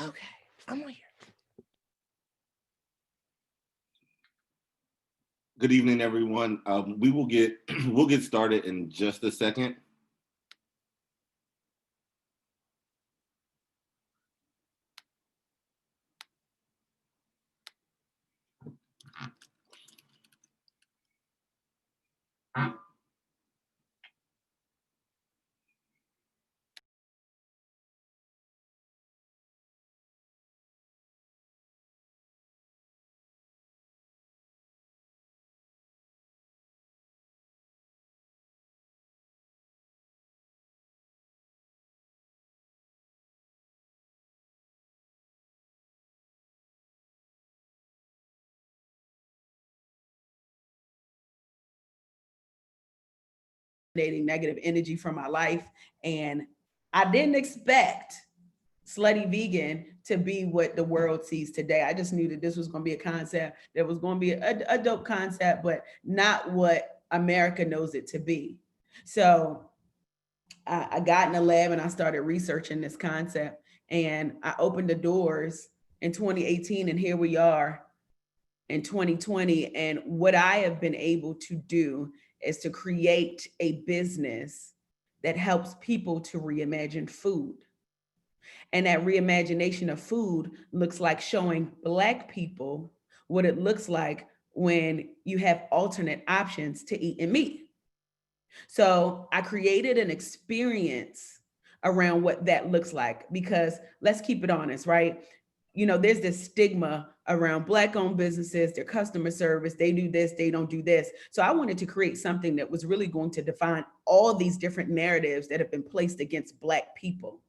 Okay, I'm on here. Good evening, everyone. We'll get started in just a second. Negative energy from my life. And I didn't expect slutty vegan to be what the world sees today. I just knew that this was going to be a concept that was going to be a dope concept, but not what America knows it to be. So I got in the lab and I started researching this concept, and I opened the doors in 2018, and here we are in 2020. And what I have been able to do is to create a business that helps people to reimagine food. And that reimagination of food looks like showing Black people what it looks like when you have alternate options to eating meat. So I created an experience around what that looks like, because let's keep it honest, right? There's this stigma around Black owned businesses, their customer service, they do this, they don't do this. So I wanted to create something that was really going to define all these different narratives that have been placed against Black people.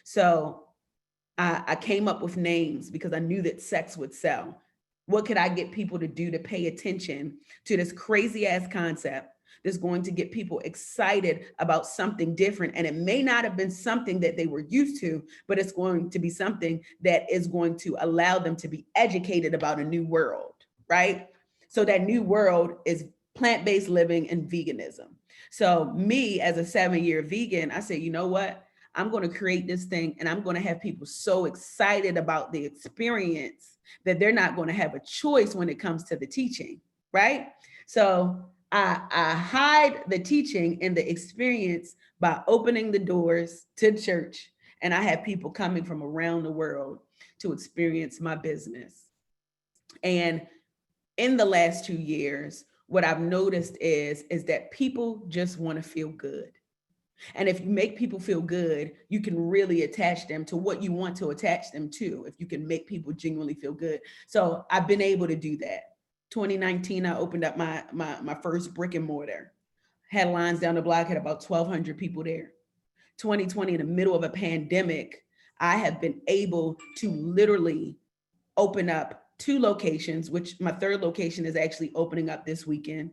So I came up with names because I knew that sex would sell. What could I get people to do to pay attention to this crazy ass concept that's going to get people excited about something different? And it may not have been something that they were used to, but it's going to be something that is going to allow them to be educated about a new world, right? So that new world is plant-based living and veganism. So me as a 7-year vegan, I said, you know what? I'm going to create this thing, and I'm going to have people so excited about the experience that they're not going to have a choice when it comes to the teaching, right? So I hide the teaching and the experience by opening the doors to church, and I have people coming from around the world to experience my business. And in the last 2 years, what I've noticed is that people just want to feel good. And if you make people feel good, you can really attach them to what you want to attach them to, if you can make people genuinely feel good. So I've been able to do that. 2019, I opened up my first brick and mortar. Had lines down the block, had about 1,200 people there. 2020, in the middle of a pandemic, I have been able to literally open up 2 locations, which my 3rd location is actually opening up this weekend.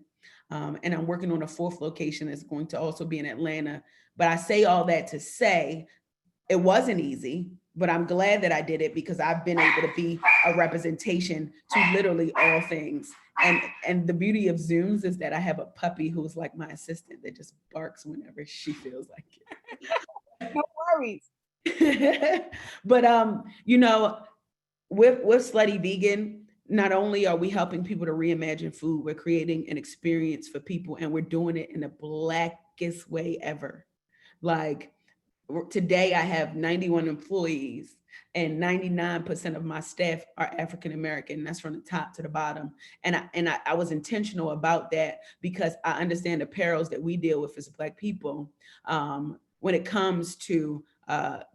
And I'm working on a 4th location that's going to also be in Atlanta. But I say all that to say it wasn't easy, but I'm glad that I did it, because I've been able to be a representation to literally all things. And the beauty of Zooms is that I have a puppy who's like my assistant that just barks whenever she feels like it. No worries. But with Slutty Vegan, not only are we helping people to reimagine food, we're creating an experience for people, and we're doing it in the Blackest way ever. Like today, I have 91 employees, and 99% of my staff are African American. That's from the top to the bottom. And I was intentional about that, because I understand the perils that we deal with as Black people when it comes to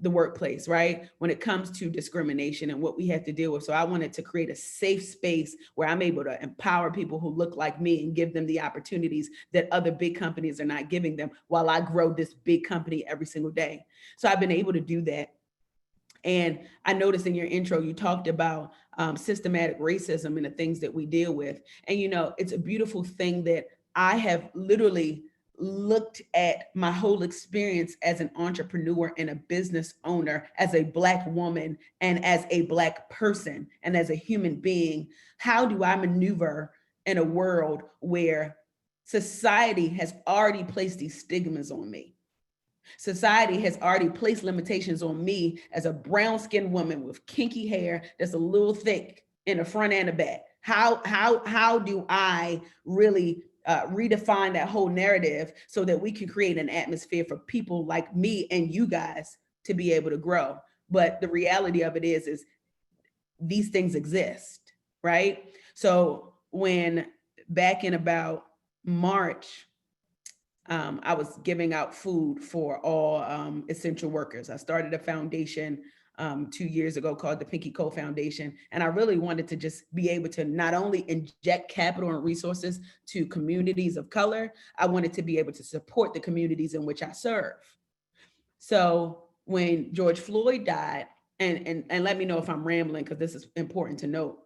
the workplace, right? When it comes to discrimination and what we have to deal with. So I wanted to create a safe space where I'm able to empower people who look like me and give them the opportunities that other big companies are not giving them, while I grow this big company every single day. So I've been able to do that. And I noticed in your intro, you talked about systematic racism and the things that we deal with. And, it's a beautiful thing that I have literally looked at my whole experience as an entrepreneur and a business owner, as a Black woman and as a Black person and as a human being. How do I maneuver in a world where society has already placed these stigmas on me? Society has already placed limitations on me as a brown-skinned woman with kinky hair that's a little thick in the front and the back. How do I really redefine that whole narrative so that we can create an atmosphere for people like me and you guys to be able to grow? But the reality of it is these things exist, right? So when back in about March, I was giving out food for all essential workers. I started a foundation 2 years ago called the Pinky Co Foundation. And I really wanted to just be able to not only inject capital and resources to communities of color, I wanted to be able to support the communities in which I serve. So when George Floyd died, and let me know if I'm rambling because this is important to note.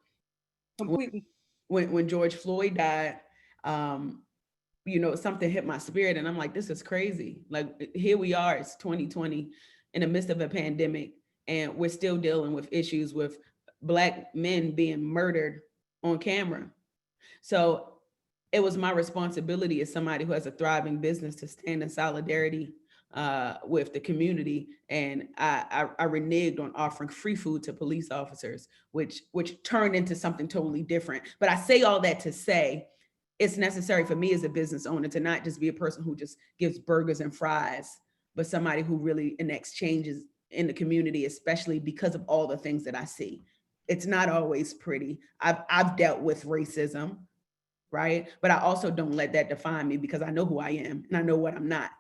Completely. When George Floyd died, something hit my spirit and I'm like, this is crazy. Like, here we are, it's 2020 in the midst of a pandemic and we're still dealing with issues with Black men being murdered on camera. So it was my responsibility as somebody who has a thriving business to stand in solidarity with the community. And I reneged on offering free food to police officers, which turned into something totally different. But I say all that to say, it's necessary for me as a business owner to not just be a person who just gives burgers and fries, but somebody who really enacts changes in the community, especially because of all the things that I see. It's not always pretty. I've dealt with racism, right? But I also don't let that define me because I know who I am and I know what I'm not.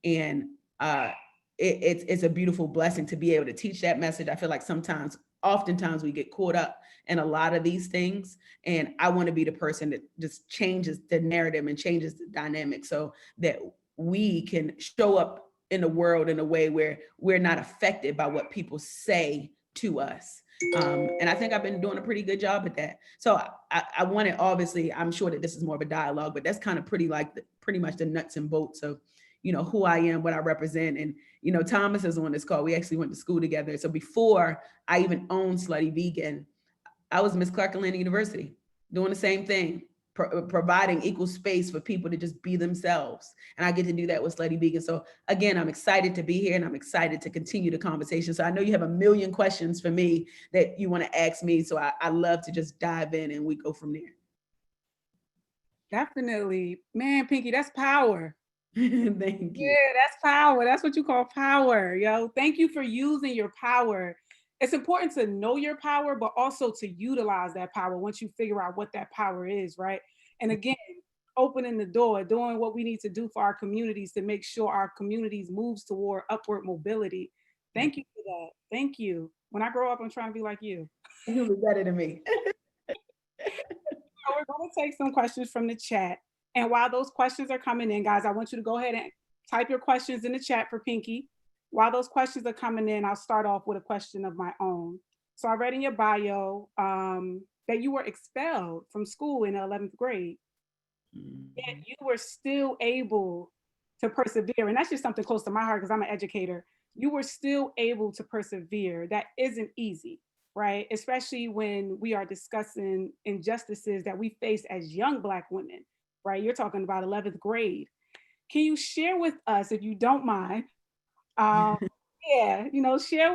And it's a beautiful blessing to be able to teach that message. I feel like oftentimes we get caught up in a lot of these things. And I want to be the person that just changes the narrative and changes the dynamic so that we can show up in the world in a way where we're not affected by what people say to us. And I think I've been doing a pretty good job at that. So I wanted, obviously, I'm sure that this is more of a dialogue, but that's kind of pretty much the nuts and bolts of, who I am, what I represent. And, Thomas is on this call. We actually went to school together. So before I even owned Slutty Vegan, I was Miss Claflin University doing the same thing, providing equal space for people to just be themselves. And I get to do that with Slutty Vegan. So again, I'm excited to be here and I'm excited to continue the conversation. So I know you have a million questions for me that you want to ask me. So I love to just dive in and we go from there. Definitely. Man, Pinky, that's power. Thank you. Yeah, that's power. That's what you call power, yo. Thank you for using your power. It's important to know your power, but also to utilize that power once you figure out what that power is, right? And again, opening the door, doing what we need to do for our communities to make sure our communities moves toward upward mobility. Thank you for that. Thank you. When I grow up, I'm trying to be like you. You'll be better than me. So we're going to take some questions from the chat. And while those questions are coming in, guys, I want you to go ahead and type your questions in the chat for Pinky. While those questions are coming in, I'll start off with a question of my own. So I read in your bio that you were expelled from school in the 11th grade. Yet you were still able to persevere. And that's just something close to my heart because I'm an educator. You were still able to persevere. That isn't easy, right? Especially when we are discussing injustices that we face as young Black women, right? You're talking about 11th grade. Can you share with us, if you don't mind, share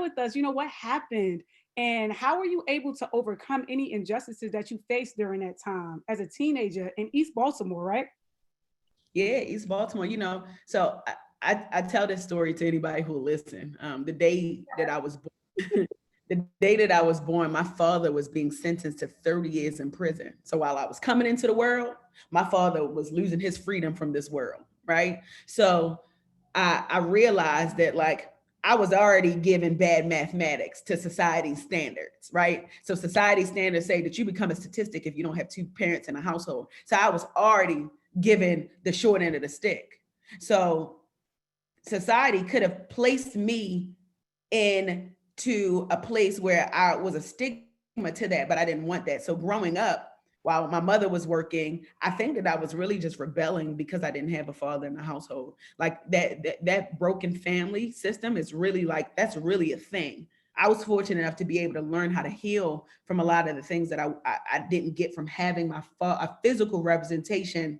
with us, what happened and how were you able to overcome any injustices that you faced during that time as a teenager in East Baltimore, right? Yeah, East Baltimore, so I tell this story to anybody who will listen. The day that I was born, my father was being sentenced to 30 years in prison. So while I was coming into the world, my father was losing his freedom from this world, right? So I realized that I was already given bad mathematics to society's standards, right? So society standards say that you become a statistic if you don't have two parents in a household. So I was already given the short end of the stick. So society could have placed me into a place where I was a stigma to that, but I didn't want that. So growing up, while my mother was working, I think that I was really just rebelling because I didn't have a father in the household. Like that broken family system is really that's really a thing. I was fortunate enough to be able to learn how to heal from a lot of the things that I didn't get from having a physical representation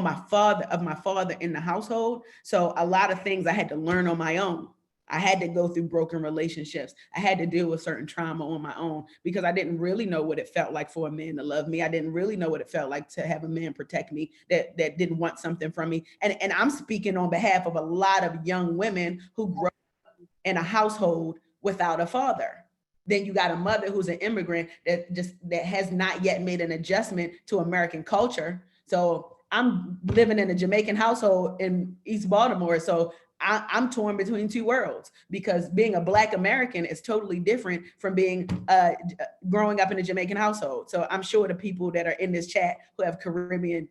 my father in the household. So a lot of things I had to learn on my own. I had to go through broken relationships. I had to deal with certain trauma on my own because I didn't really know what it felt like for a man to love me. I didn't really know what it felt like to have a man protect me that didn't want something from me. And I'm speaking on behalf of a lot of young women who grow up in a household without a father. Then you got a mother who's an immigrant that has not yet made an adjustment to American culture. So I'm living in a Jamaican household in East Baltimore. So I'm torn between two worlds because being a Black American is totally different from being growing up in a Jamaican household. So I'm sure the people that are in this chat who have Caribbean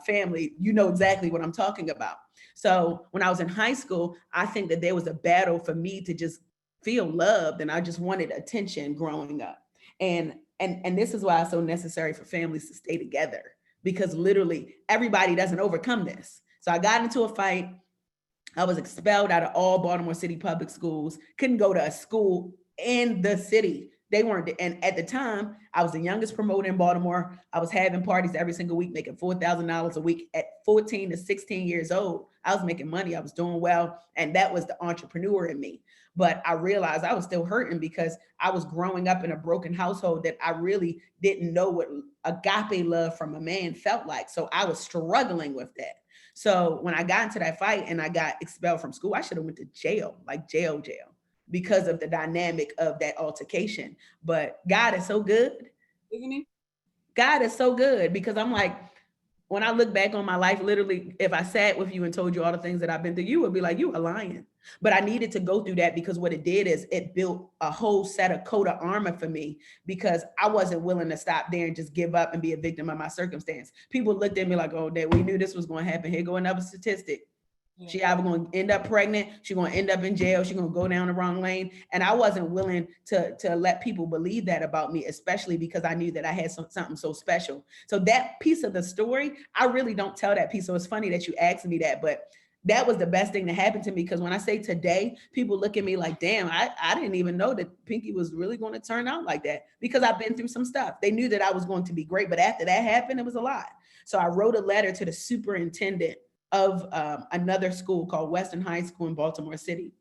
family, you know exactly what I'm talking about. So when I was in high school, I think that there was a battle for me to just feel loved, and I just wanted attention growing up. And this is why it's so necessary for families to stay together, because literally everybody doesn't overcome this. So I got into a fight. I was expelled out of all Baltimore City public schools, couldn't go to a school in the city. They weren't, and at the time, I was the youngest promoter in Baltimore. I was having parties every single week, making $4,000 a week at 14 to 16 years old. I was making money, I was doing well, and that was the entrepreneur in me. But I realized I was still hurting because I was growing up in a broken household that I really didn't know what agape love from a man felt like. So I was struggling with that. So when I got into that fight and I got expelled from school, I should have went to jail, like jail, because of the dynamic of that altercation. But God is so good. Isn't he? God is so good, because I'm like, when I look back on my life, literally, if I sat with you and told you all the things that I've been through, you would be like, you are lying. But I needed to go through that, because what it did is it built a whole set of coat of armor for me, because I wasn't willing to stop there and just give up and be a victim of my circumstance. People looked at me like, oh, we knew this was going to happen. Here go another statistic. Yeah. She either going to end up pregnant, she's going to end up in jail, she's going to go down the wrong lane. And I wasn't willing to let people believe that about me, especially because I knew that I had something so special. So that piece of the story, I really don't tell that piece. So it's funny that you asked me that, but that was the best thing that happened to me. Because when I say today, people look at me like, damn, I didn't even know that Pinky was really going to turn out like that, because I've been through some stuff. They knew that I was going to be great, but after that happened, it was a lot. So I wrote a letter to the superintendent of another school called Western High School in Baltimore City.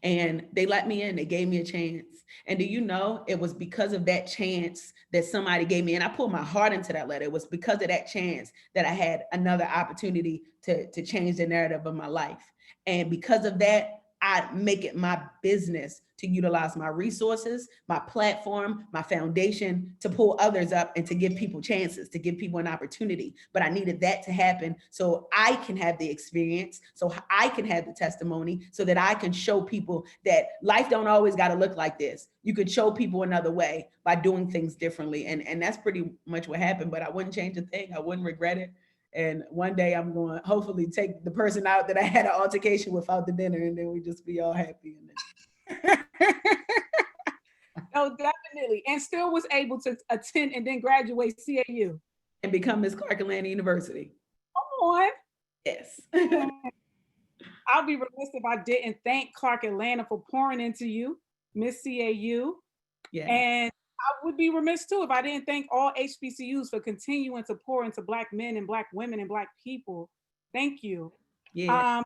And they let me in, they gave me a chance. And do you know, it was because of that chance that somebody gave me, and I put my heart into that letter. It was because of that chance that I had another opportunity to change the narrative of my life. And because of that, I make it my business to utilize my resources, my platform, my foundation to pull others up and to give people chances, to give people an opportunity. But I needed that to happen so I can have the experience, so I can have the testimony, so that I can show people that life don't always got to look like this. You could show people another way by doing things differently. And that's pretty much what happened, but I wouldn't change a thing. I wouldn't regret it. And one day I'm going to hopefully take the person out that I had an altercation with out to dinner, and then we just be all happy. No, definitely. And still was able to attend and then graduate CAU. And become Miss Clark University. Come on. Yes. I'll be remiss if I didn't thank Clark Atlanta for pouring into you, Miss CAU. Yeah. And I would be remiss too if I didn't thank all HBCUs for continuing to pour into Black men and Black women and Black people. Thank you. Yeah. I have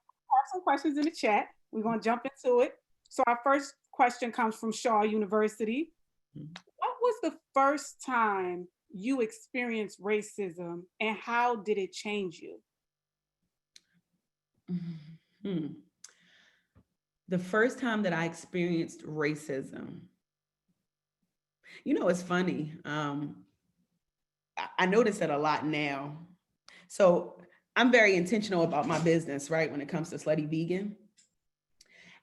some questions in the chat. We're going to jump into it. So our first question comes from Shaw University. What was the first time you experienced racism, and how did it change you? The first time that I experienced racism, you know, it's funny. I notice it a lot now. So I'm very intentional about my business, right? When it comes to Slutty Vegan.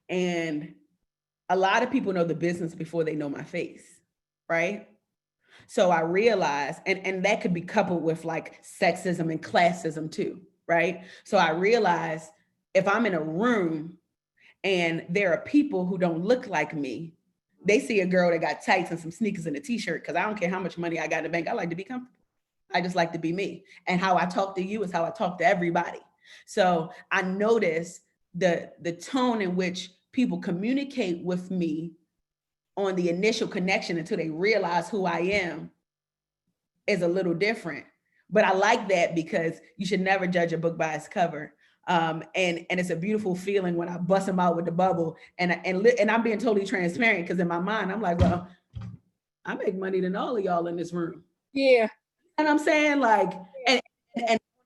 And a lot of people know the business before they know my face, right? So I realized, and that could be coupled with like sexism and classism too, right? So I realized if I'm in a room and there are people who don't look like me, they see a girl that got tights and some sneakers and a t-shirt, because I don't care how much money I got in the bank. I like to be comfortable. I just like to be me. And how I talk to you is how I talk to everybody. So I notice the tone in which people communicate with me on the initial connection until they realize who I am is a little different. But I like that because you should never judge a book by its cover. And it's a beautiful feeling when I bust them out with the bubble, and I'm being totally transparent, because in my mind I'm like, well, I make money than all of y'all in this room. Yeah. And I'm saying, like,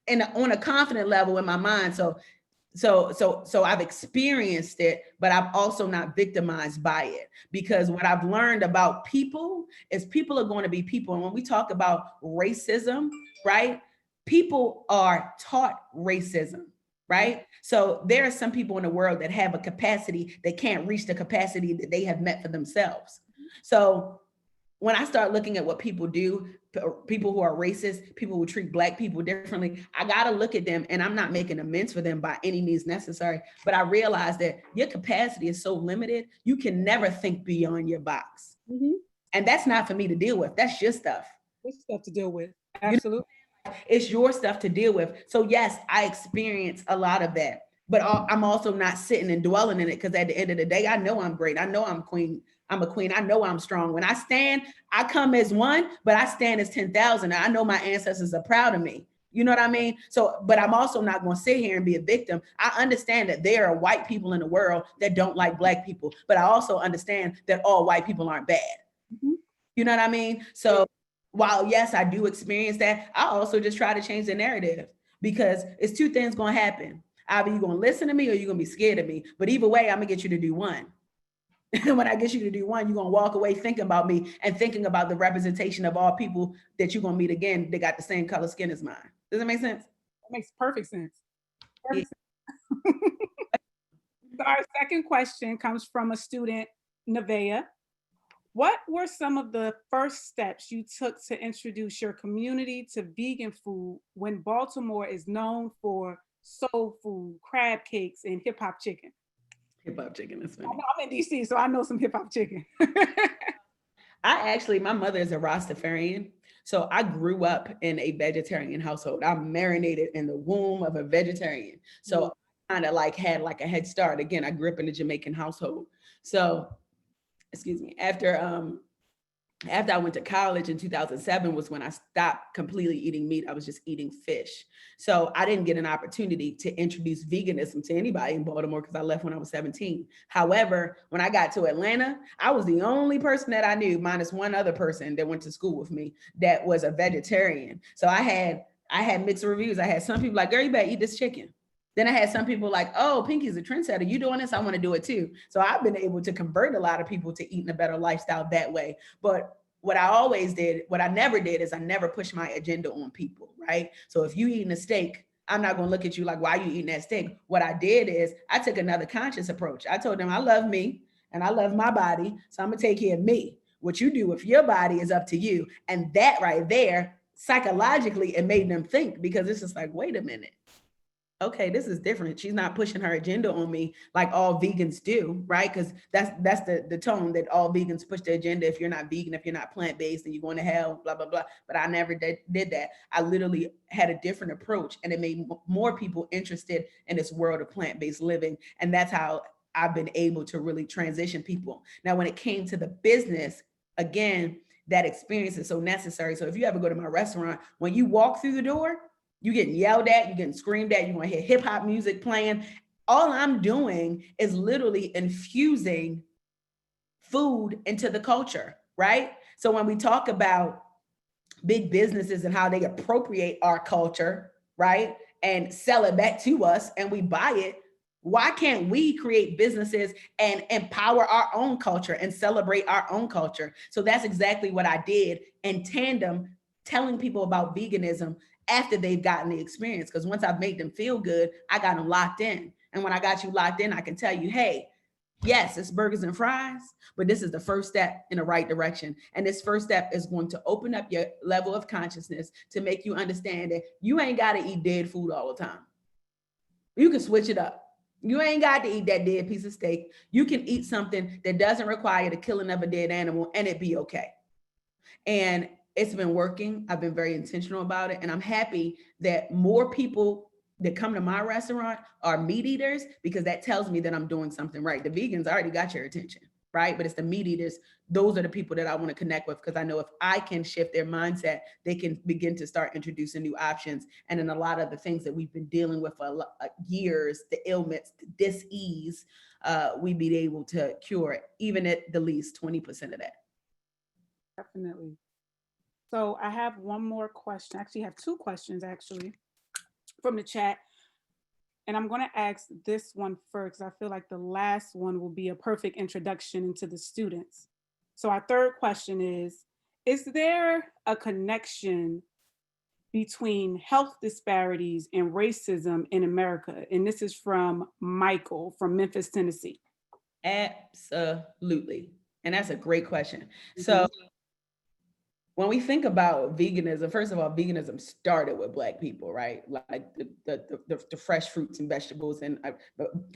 and on a confident level in my mind. So I've experienced it, but I'm also not victimized by it, because what I've learned about people is people are going to be people. And when we talk about racism, right? People are taught racism, right? So there are some people in the world that have a capacity that can't reach the capacity that they have met for themselves. So when I start looking at what people do, people who are racist, people who treat Black people differently, I got to look at them, and I'm not making amends for them by any means necessary. But I realize that your capacity is so limited, you can never think beyond your box. Mm-hmm. And that's not for me to deal with. That's your stuff. It's stuff to deal with. Absolutely. It's your stuff to deal with. So yes, I experience a lot of that, but I'm also not sitting and dwelling in it, because at the end of the day, I know I'm great. I know I'm queen. I'm a queen. I know I'm strong. When I stand, I come as one, but I stand as 10,000. I know my ancestors are proud of me. You know what I mean? So, but I'm also not going to sit here and be a victim. I understand that there are white people in the world that don't like Black people, but I also understand that all white people aren't bad. Mm-hmm. You know what I mean? So while yes, I do experience that, I also just try to change the narrative, because it's two things going to happen. Either you're going to listen to me or you're going to be scared of me. But either way, I'm going to get you to do one. And when I get you to do one, you're going to walk away thinking about me and thinking about the representation of all people that you're going to meet again that got the same color skin as mine. Does that make sense? That makes perfect sense. Perfect sense. Our second question comes from a student, Nevaeh. What were some of the first steps you took to introduce your community to vegan food when Baltimore is known for soul food, crab cakes, and hip hop chicken? Hip hop chicken is funny. I'm in DC, so I know some hip hop chicken. My mother is a Rastafarian. So I grew up in a vegetarian household. I marinated in the womb of a vegetarian. So I kind of like had like a head start. Again, I grew up in a Jamaican household. So, excuse me, after I went to college in 2007 was when I stopped completely eating meat. I was just eating fish. So I didn't get an opportunity to introduce veganism to anybody in Baltimore because I left when I was 17. However, when I got to Atlanta, I was the only person that I knew, minus one other person that went to school with me, that was a vegetarian. So I had mixed reviews. I had some people like, girl, you better eat this chicken. Then I had some people like, oh, Pinky's a trendsetter. You doing this? I want to do it too. So I've been able to convert a lot of people to eating a better lifestyle that way. But what I never did is I never pushed my agenda on people, right? So if you eating a steak, I'm not going to look at you like, why are you eating that steak? What I did is I took another conscious approach. I told them I love me and I love my body. So I'm going to take care of me. What you do with your body is up to you. And that right there, psychologically, it made them think, because it's just like, wait a minute. Okay, this is different. She's not pushing her agenda on me like all vegans do, right? Because that's the tone that all vegans push the agenda. If you're not vegan, if you're not plant-based, then you're going to hell, blah, blah, blah. But I never did that. I literally had a different approach, and it made more people interested in this world of plant-based living. And that's how I've been able to really transition people. Now, when it came to the business, again, that experience is so necessary. So if you ever go to my restaurant, when you walk through the door, you're getting yelled at, you're getting screamed at, you're going to hear hip hop music playing. All I'm doing is literally infusing food into the culture, right? So when we talk about big businesses and how they appropriate our culture, right, and sell it back to us and we buy it, why can't we create businesses and empower our own culture and celebrate our own culture? So that's exactly what I did in tandem, telling people about veganism after they've gotten the experience. Because once I've made them feel good, I got them locked in. And when I got you locked in, I can tell you, hey, yes, it's burgers and fries, but this is the first step in the right direction. And this first step is going to open up your level of consciousness to make you understand that you ain't got to eat dead food all the time. You can switch it up. You ain't got to eat that dead piece of steak. You can eat something that doesn't require the killing of a dead animal and it be okay. And it's been working. I've been very intentional about it. And I'm happy that more people that come to my restaurant are meat eaters, because that tells me that I'm doing something right. The vegans already got your attention, right? But it's the meat eaters. Those are the people that I want to connect with, because I know if I can shift their mindset, they can begin to start introducing new options. And then a lot of the things that we've been dealing with for years, the ailments, the dis-ease, we'd be able to cure it, even at the least 20% of that. Definitely. So I have one more question. Actually, I have two questions actually from the chat. And I'm going to ask this one first. I feel like the last one will be a perfect introduction into the students. So our third question is there a connection between health disparities and racism in America? And this is from Michael from Memphis, Tennessee. Absolutely. And that's a great question. So when we think about veganism, first of all, veganism started with Black people, right? Like the fresh fruits and vegetables, and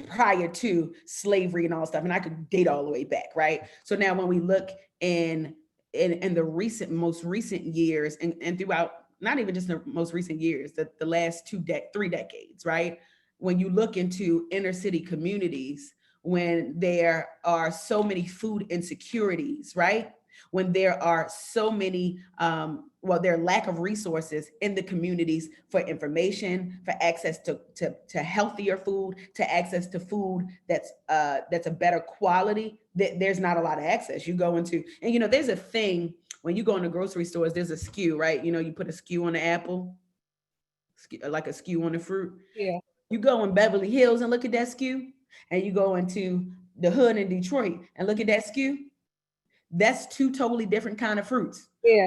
prior to slavery and all stuff. And I could date all the way back, right? So now when we look in the most recent years, and throughout, not even just the most recent years, the last 3 decades, right? When you look into inner city communities, when there are so many food insecurities, right? When there are so many, there are lack of resources in the communities for information, for access to healthier food, to access to food that's a better quality, there's not a lot of access. You go into, and there's a thing, when you go into grocery stores, there's a SKU, right? You put a SKU on the apple, like a SKU on the fruit. Yeah. You go in Beverly Hills and look at that SKU, and you go into the hood in Detroit and look at that SKU. That's 2 totally different kind of fruits. Yeah.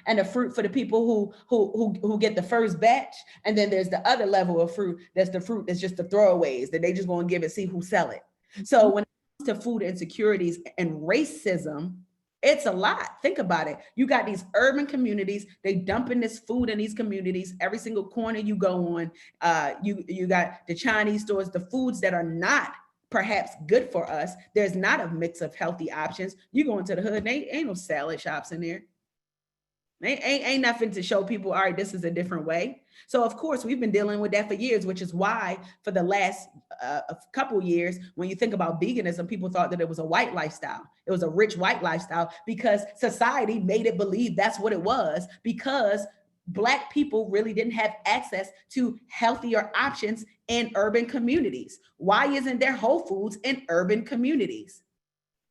And the fruit for the people who get the first batch, and then there's the other level of fruit. That's the fruit that's just the throwaways that they just want to give it, see who sell it. So when it comes to food insecurities and racism, it's a lot. Think about it. You got these urban communities, they dumping this food in these communities. Every single corner you go on, you got the Chinese stores, the foods that are not perhaps good for us. There's not a mix of healthy options. You go into the hood, and ain't no salad shops in there. Ain't nothing to show people, all right, this is a different way. So of course, we've been dealing with that for years, which is why for the last couple years, when you think about veganism, people thought that it was a white lifestyle. It was a rich white lifestyle because society made it believe that's what it was, because Black people really didn't have access to healthier options in urban communities. Why isn't there Whole Foods in urban communities?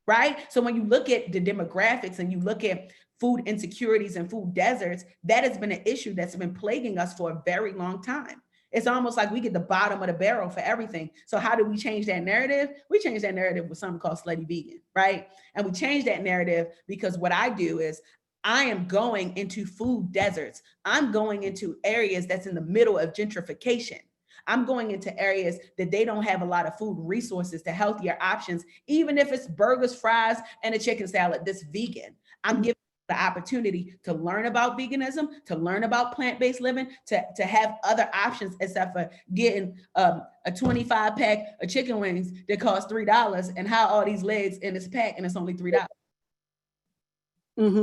Right? So when you look at the demographics and you look at food insecurities and food deserts, that has been an issue that's been plaguing us for a very long time. It's almost like we get the bottom of the barrel for everything. So how do we change that narrative? We change that narrative with something called Slutty Vegan, right? And we change that narrative because what I do is I am going into food deserts. I'm going into areas that's in the middle of gentrification. I'm going into areas that they don't have a lot of food resources to healthier options, even if it's burgers, fries, and a chicken salad that's vegan. I'm giving the opportunity to learn about veganism, to learn about plant-based living, to have other options except for getting a 25 pack of chicken wings that cost $3 and how all these legs in this pack and it's only $3. Mm-hmm. You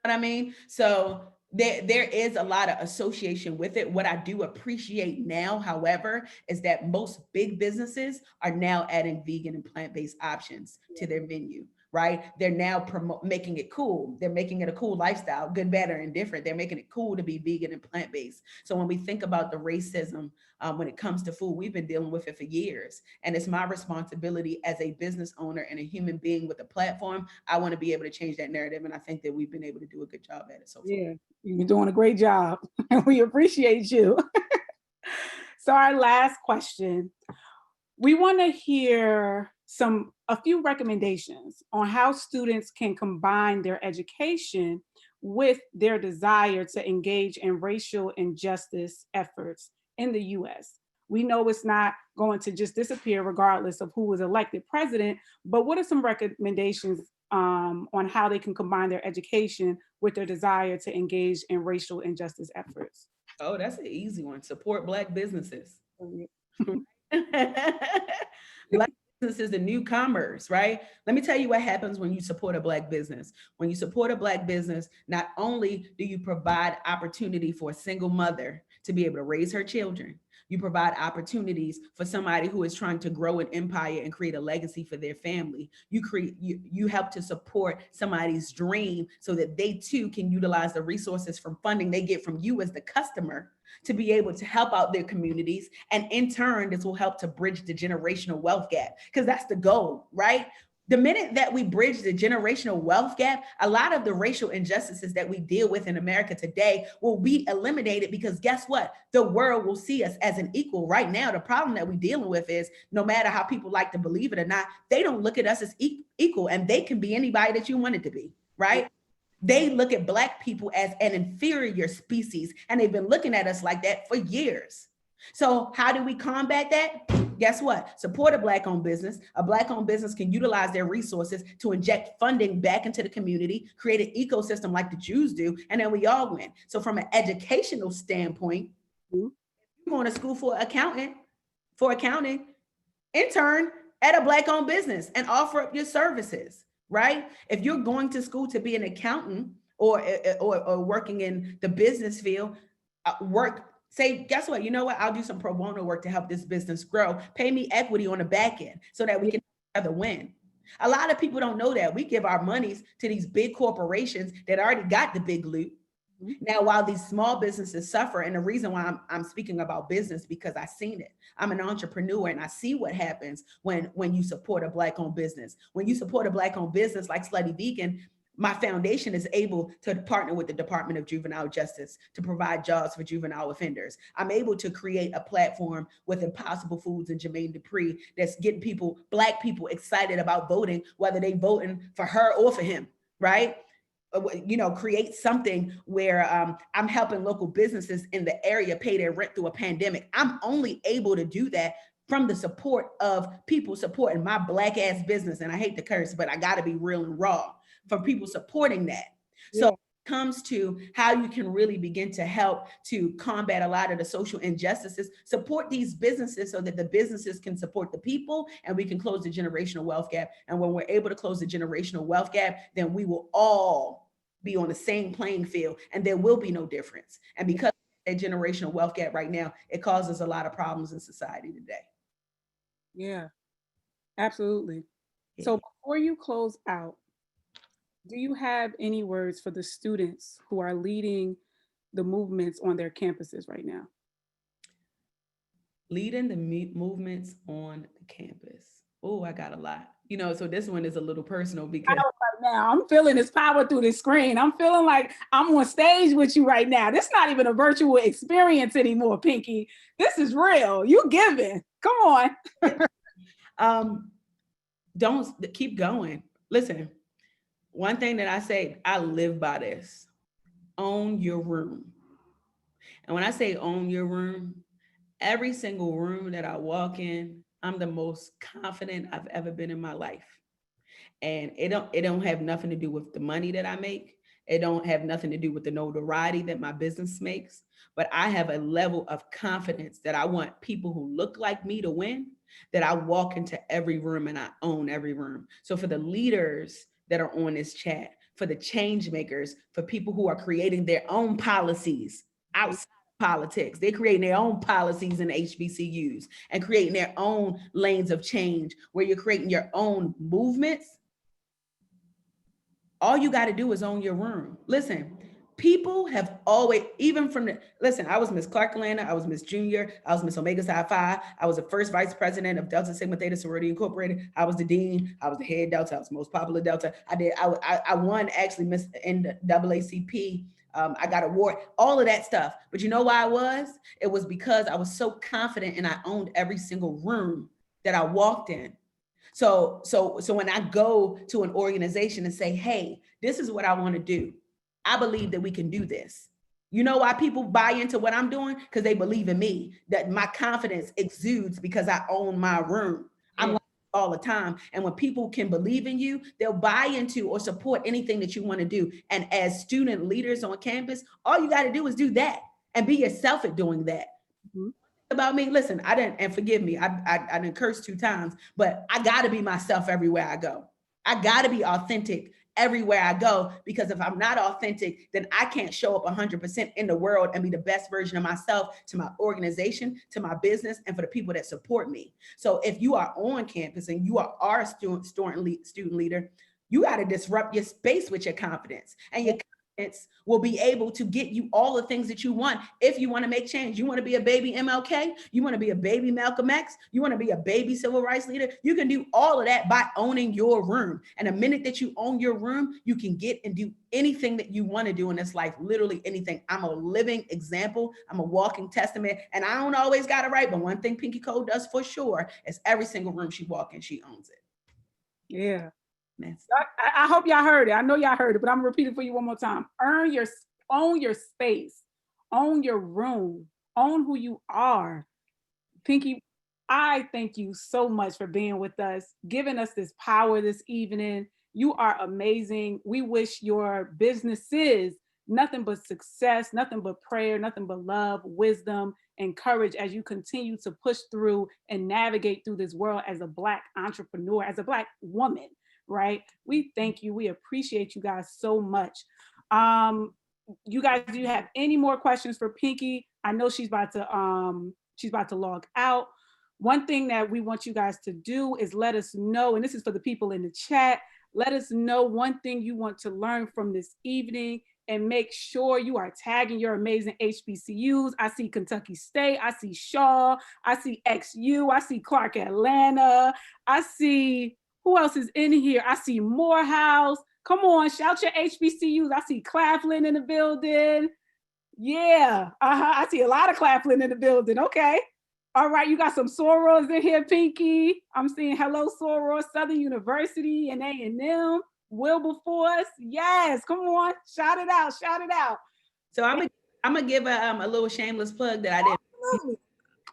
know what I mean? So there is a lot of association with it. What I do appreciate now, however, is that most big businesses are now adding vegan and plant-based options to their menu, right? They're now making it cool. They're making it a cool lifestyle, good, better, and different. They're making it cool to be vegan and plant-based. So when we think about the racism, when it comes to food, we've been dealing with it for years. And it's my responsibility as a business owner and a human being with a platform. I want to be able to change that narrative. And I think that we've been able to do a good job at it so far. Yeah, you've been doing a great job. And we appreciate you. So our last question, we want to hear a few recommendations on how students can combine their education with their desire to engage in racial injustice efforts in the US. We know it's not going to just disappear regardless of who was elected president, but what are some recommendations on how they can combine their education with their desire to engage in racial injustice efforts? Oh, that's an easy one. Support Black businesses. Black businesses and new commerce, right? Let me tell you what happens when you support a Black business. When you support a Black business, not only do you provide opportunity for a single mother to be able to raise her children, You provide opportunities for somebody who is trying to grow an empire and create a legacy for their family. You help to support somebody's dream so that they too can utilize the resources from funding they get from you as the customer to be able to help out their communities. And in turn, this will help to bridge the generational wealth gap, because that's the goal, right? The minute that we bridge the generational wealth gap, a lot of the racial injustices that we deal with in America today will be eliminated, because guess what? The world will see us as an equal. Right now, the problem that we're dealing with is, no matter how people like to believe it or not, they don't look at us as equal, and they can be anybody that you want it to be, right? They look at Black people as an inferior species, and they've been looking at us like that for years. So how do we combat that? Guess what? Support a Black-owned business. A Black-owned business can utilize their resources to inject funding back into the community, create an ecosystem like the Jews do, and then we all win. So from an educational standpoint, you're going to school for accounting, intern at a Black-owned business and offer up your services, right? If you're going to school to be an accountant or working in the business field, say, guess what? You know what? I'll do some pro bono work to help this business grow. Pay me equity on the back end so that we can together win. A lot of people don't know that. We give our monies to these big corporations that already got the big loot. Now, while these small businesses suffer, and the reason why I'm speaking about business, because I've seen it. I'm an entrepreneur, and I see what happens when you support a Black-owned business. When you support a Black-owned business like Slutty Vegan, my foundation is able to partner with the Department of Juvenile Justice to provide jobs for juvenile offenders. I'm able to create a platform with Impossible Foods and Jermaine Dupri that's getting people, Black people, excited about voting, whether they voting for her or for him, right? You know, create something where I'm helping local businesses in the area pay their rent through a pandemic. I'm only able to do that from the support of people supporting my Black ass business. And I hate to curse, but I got to be real and raw. From people supporting that. So it comes to how you can really begin to help to combat a lot of the social injustices, support these businesses so that the businesses can support the people, and we can close the generational wealth gap. And when we're able to close the generational wealth gap, then we will all be on the same playing field, and there will be no difference. And because of that generational wealth gap right now, it causes a lot of problems in society today. Yeah, absolutely. Yeah. So before you close out, do you have any words for the students who are leading the movements on their campuses right now? Leading the movements on the campus. Oh, I got a lot. You know, so this one is a little personal because right now I'm feeling this power through the screen. I'm feeling like I'm on stage with you right now. This is not even a virtual experience anymore, Pinky. This is real. You giving. Come on. Don't keep going. Listen. One thing that I say, I live by this: own your room. And when I say own your room, every single room that I walk in, I'm the most confident I've ever been in my life. And it don't have nothing to do with the money that I make. It don't have nothing to do with the notoriety that my business makes. But I have a level of confidence that I want people who look like me to win, that I walk into every room and I own every room. So for the leaders that are on this chat, for the change makers, for people who are creating their own policies outside of politics, they're creating their own policies in HBCUs and creating their own lanes of change where you're creating your own movements. All you got to do is own your room. Listen, people have always, even from the, listen, I was Miss Clark Atlanta, I was Miss Junior, I was Miss Omega Psi Phi, I was the first vice president of Delta Sigma Theta Sorority Incorporated, I was the dean, I was the head Delta, I was the most popular Delta, I won actually Miss NAACP, I got award, all of that stuff. But you know why I was? It was because I was so confident and I owned every single room that I walked in. So when I go to an organization and say, hey, this is what I want to do, I believe that we can do this. You know why people buy into what I'm doing? Because they believe in me, that my confidence exudes because I own my room. I'm like all the time. And when people can believe in you, they'll buy into or support anything that you want to do. And as student leaders on campus, all you got to do is do that and be yourself at doing that. Mm-hmm. About me, listen, I didn't, and forgive me, I didn't curse 2 times, but I got to be myself everywhere I go. I got to be authentic everywhere I go, because if I'm not authentic, then I can't show up 100% in the world and be the best version of myself to my organization, to my business, and for the people that support me. So if you are on campus and you are a student leader, you got to disrupt your space with your confidence, and your confidence will be able to get you all the things that you want. If you want to make change, you want to be a baby MLK, you want to be a baby Malcolm X, you want to be a baby civil rights leader, you can do all of that by owning your room. And the minute that you own your room, you can get and do anything that you want to do in this life, literally anything. I'm a living example. I'm a walking testament, and I don't always got it right, but one thing Pinky Cole does for sure is every single room she walks in, she owns it. Yeah. I hope y'all heard it. I know y'all heard it, but I'm gonna repeat it for you one more time. Own your space, own your room, own who you are. Pinky, I thank you so much for being with us, giving us this power this evening. You are amazing. We wish your businesses nothing but success, nothing but prayer, nothing but love, wisdom, and courage as you continue to push through and navigate through this world as a Black entrepreneur, as a Black woman. Right? We thank you. We appreciate you guys so much. You guys, do you have any more questions for Pinky? I know she's about to log out. One thing that we want you guys to do is let us know, and this is for the people in the chat, let us know one thing you want to learn from this evening, and make sure you are tagging your amazing HBCUs. I see Kentucky State, I see Shaw, I see XU, I see Clark Atlanta, I see, who else is in here? I see Morehouse. Come on, shout your HBCUs. I see Claflin in the building. Yeah, I see a lot of Claflin in the building. Okay. All right, you got some Sorors in here, Pinky. I'm seeing hello, Soror, Southern University and A&M, Wilberforce. Yes, come on, shout it out, shout it out. So I'm gonna give a little shameless plug that I didn't. Absolutely.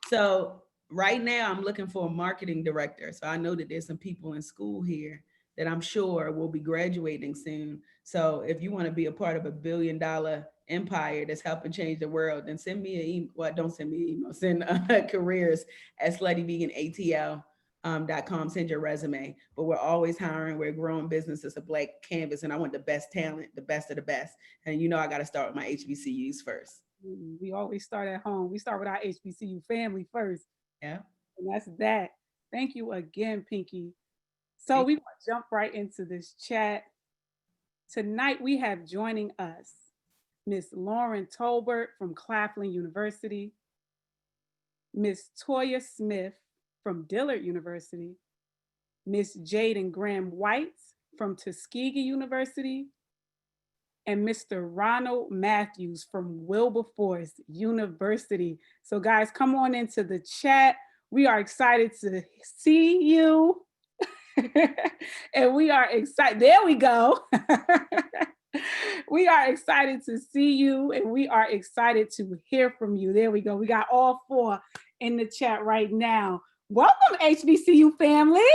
So right now I'm looking for a marketing director. So I know that there's some people in school here that I'm sure will be graduating soon. So if you want to be a part of $1 billion empire that's helping change the world, then send me an email. Well, don't send me an email. Send careers@sluttyveganatl.com. Send your resume. But we're always hiring. We're growing business. It's a Black canvas, and I want the best talent, the best of the best. And I got to start with my HBCUs first. We always start at home. We start with our HBCU family first. Yeah. And that's that. Thank you again, Pinky. So we want to jump right into this chat. Tonight we have joining us Miss Lauren Tolbert from Claflin University, Miss Toya Smith from Dillard University, Miss Jayden Graham-White from Tuskegee University, and Mr. Ronald Mathews from Wilberforce University. So guys, come on into the chat. We are excited to see you. And we are excited. There we go. We are excited to see you, and we are excited to hear from you. There we go. We got all four in the chat right now. Welcome, HBCU family.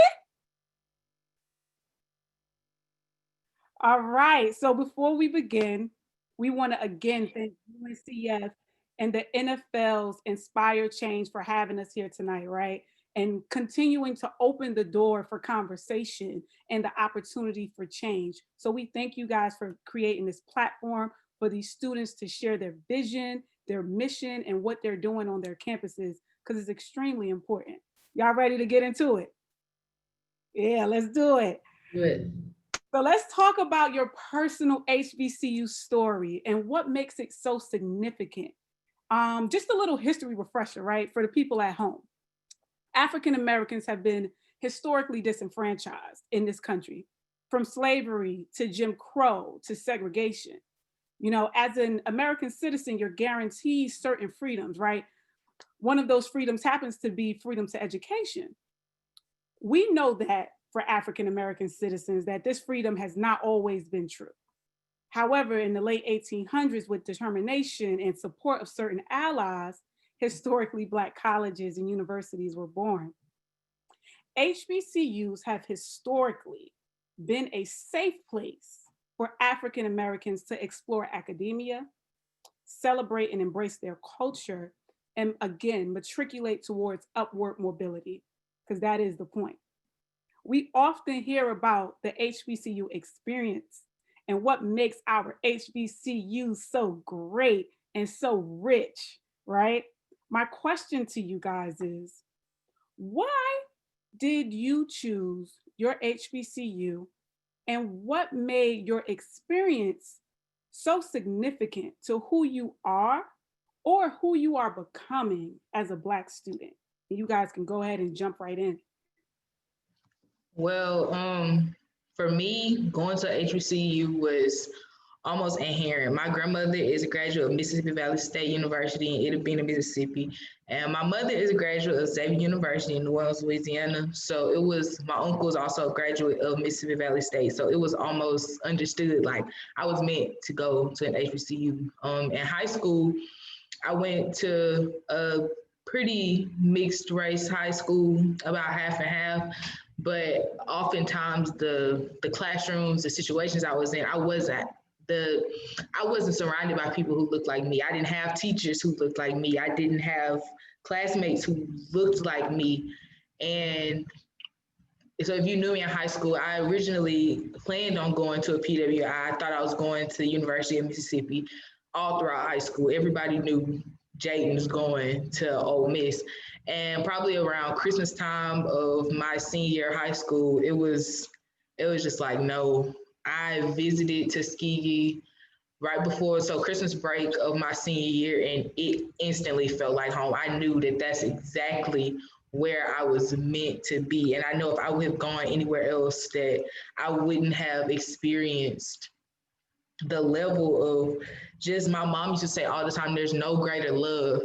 All right. So before we begin, we want to again thank UNCF and the NFL's Inspire Change for having us here tonight, right? And continuing to open the door for conversation and the opportunity for change. So we thank you guys for creating this platform for these students to share their vision, their mission, and what they're doing on their campuses, because it's extremely important. Y'all ready to get into it? Yeah, let's do it. Good. So let's talk about your personal HBCU story and what makes it so significant. Just a little history refresher, right, for the people at home. African Americans have been historically disenfranchised in this country, from slavery to Jim Crow to segregation. As an American citizen, you're guaranteed certain freedoms, right? One of those freedoms happens to be freedom to education. We know that for African American citizens, that this freedom has not always been true. However, in the late 1800s, with determination and support of certain allies, historically Black colleges and universities were born. HBCUs have historically been a safe place for African Americans to explore academia, celebrate and embrace their culture, and again, matriculate towards upward mobility, because that is the point. We often hear about the HBCU experience and what makes our HBCU so great and so rich, right? My question to you guys is, why did you choose your HBCU, and what made your experience so significant to who you are or who you are becoming as a Black student? You guys can go ahead and jump right in. Well, for me, going to HBCU was almost inherent. My grandmother is a graduate of Mississippi Valley State University in Itta, Mississippi, and my mother is a graduate of Xavier University in New Orleans, Louisiana. So it was, my uncle was also a graduate of Mississippi Valley State. So it was almost understood, like I was meant to go to an HBCU. In high school, I went to a pretty mixed race high school, about half and half. But oftentimes the classrooms, the situations I was in, I wasn't surrounded by people who looked like me. I didn't have teachers who looked like me. I didn't have classmates who looked like me. And so if you knew me in high school, I originally planned on going to a PWI. I thought I was going to the University of Mississippi all throughout high school. Everybody knew Jayden was going to Ole Miss. And probably around Christmas time of my senior year of high school, it was just like, no. I visited Tuskegee right before, so Christmas break of my senior year, and it instantly felt like home. I knew that that's exactly where I was meant to be. And I know if I would have gone anywhere else, that I wouldn't have experienced the level of just, my mom used to say all the time, there's no greater love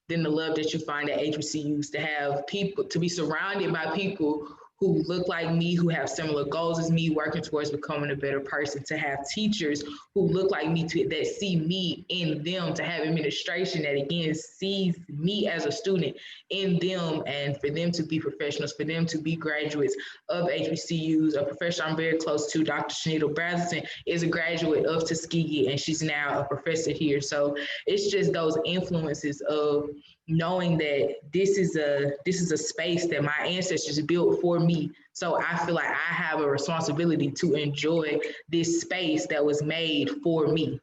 than the love that you find at HBCUs, to have people, to be surrounded by people who look like me, who have similar goals as me, working towards becoming a better person, to have teachers who look like me, that see me in them, to have administration that again sees me as a student in them, and for them to be professionals, for them to be graduates of HBCUs. A professor I'm very close to, Dr. Shanita Bratherson, is a graduate of Tuskegee, and she's now a professor here. So it's just those influences of knowing that this is a space that my ancestors built for me. So I feel like I have a responsibility to enjoy this space that was made for me.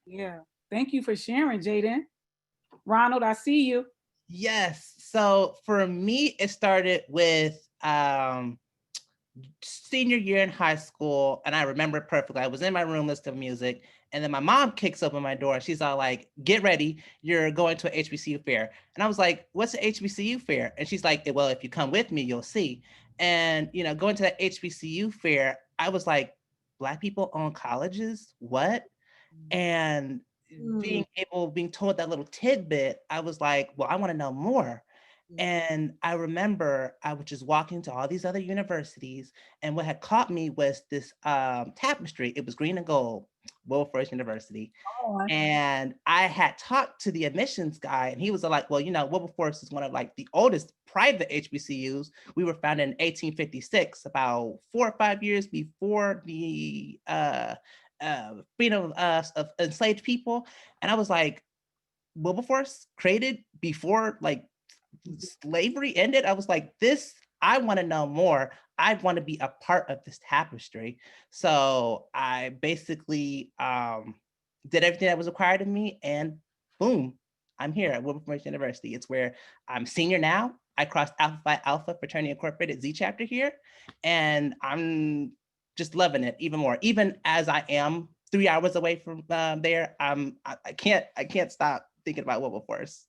Yeah, thank you for sharing, Jayden. Ronald, I see you. Yes, so for me, it started with senior year in high school, and I remember it perfectly. I was in my room listening to music, and then my mom kicks open my door. She's all like, get ready, you're going to an HBCU fair. And I was like, what's an HBCU fair? And she's like, well, if you come with me, you'll see. And, you know, going to that HBCU fair, I was like, Black people own colleges? What? And being told that little tidbit, I was like, well, I want to know more. And I remember I was just walking to all these other universities, and what had caught me was this tapestry. It was green and gold, Wilberforce University. Oh, and I had talked to the admissions guy, and he was like, well, you know, Wilberforce is one of like the oldest private HBCUs. We were founded in 1856, about 4 or 5 years before the freedom of enslaved people. And I was like, Wilberforce created before like slavery ended? I was like, I want to know more. I want to be a part of this tapestry. So I basically did everything that was required of me, and boom, I'm here at Wilberforce University. It's where I'm senior now. I crossed Alpha Phi Alpha Fraternity Incorporated Z chapter here, and I'm just loving it even more. Even as I am 3 hours away from there, I can't stop thinking about Wilberforce.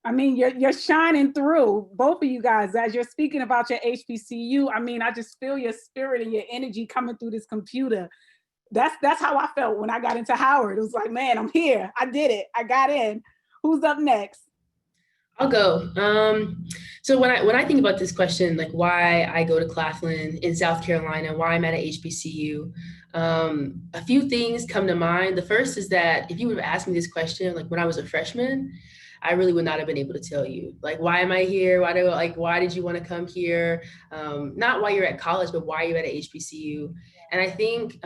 I mean, you're shining through, both of you guys, as you're speaking about your HBCU. I mean, I just feel your spirit and your energy coming through this computer. That's how I felt when I got into Howard. It was like, man, I'm here. I did it. I got in. Who's up next? I'll go. So when I think about this question, like why I go to Claflin in South Carolina, why I'm at a HBCU, a few things come to mind. The first is that if you would have asked me this question, like when I was a freshman, I really would not have been able to tell you, like, why am I here? Why did you want to come here? Not why you're at college, but why you're at a HBCU. And I think,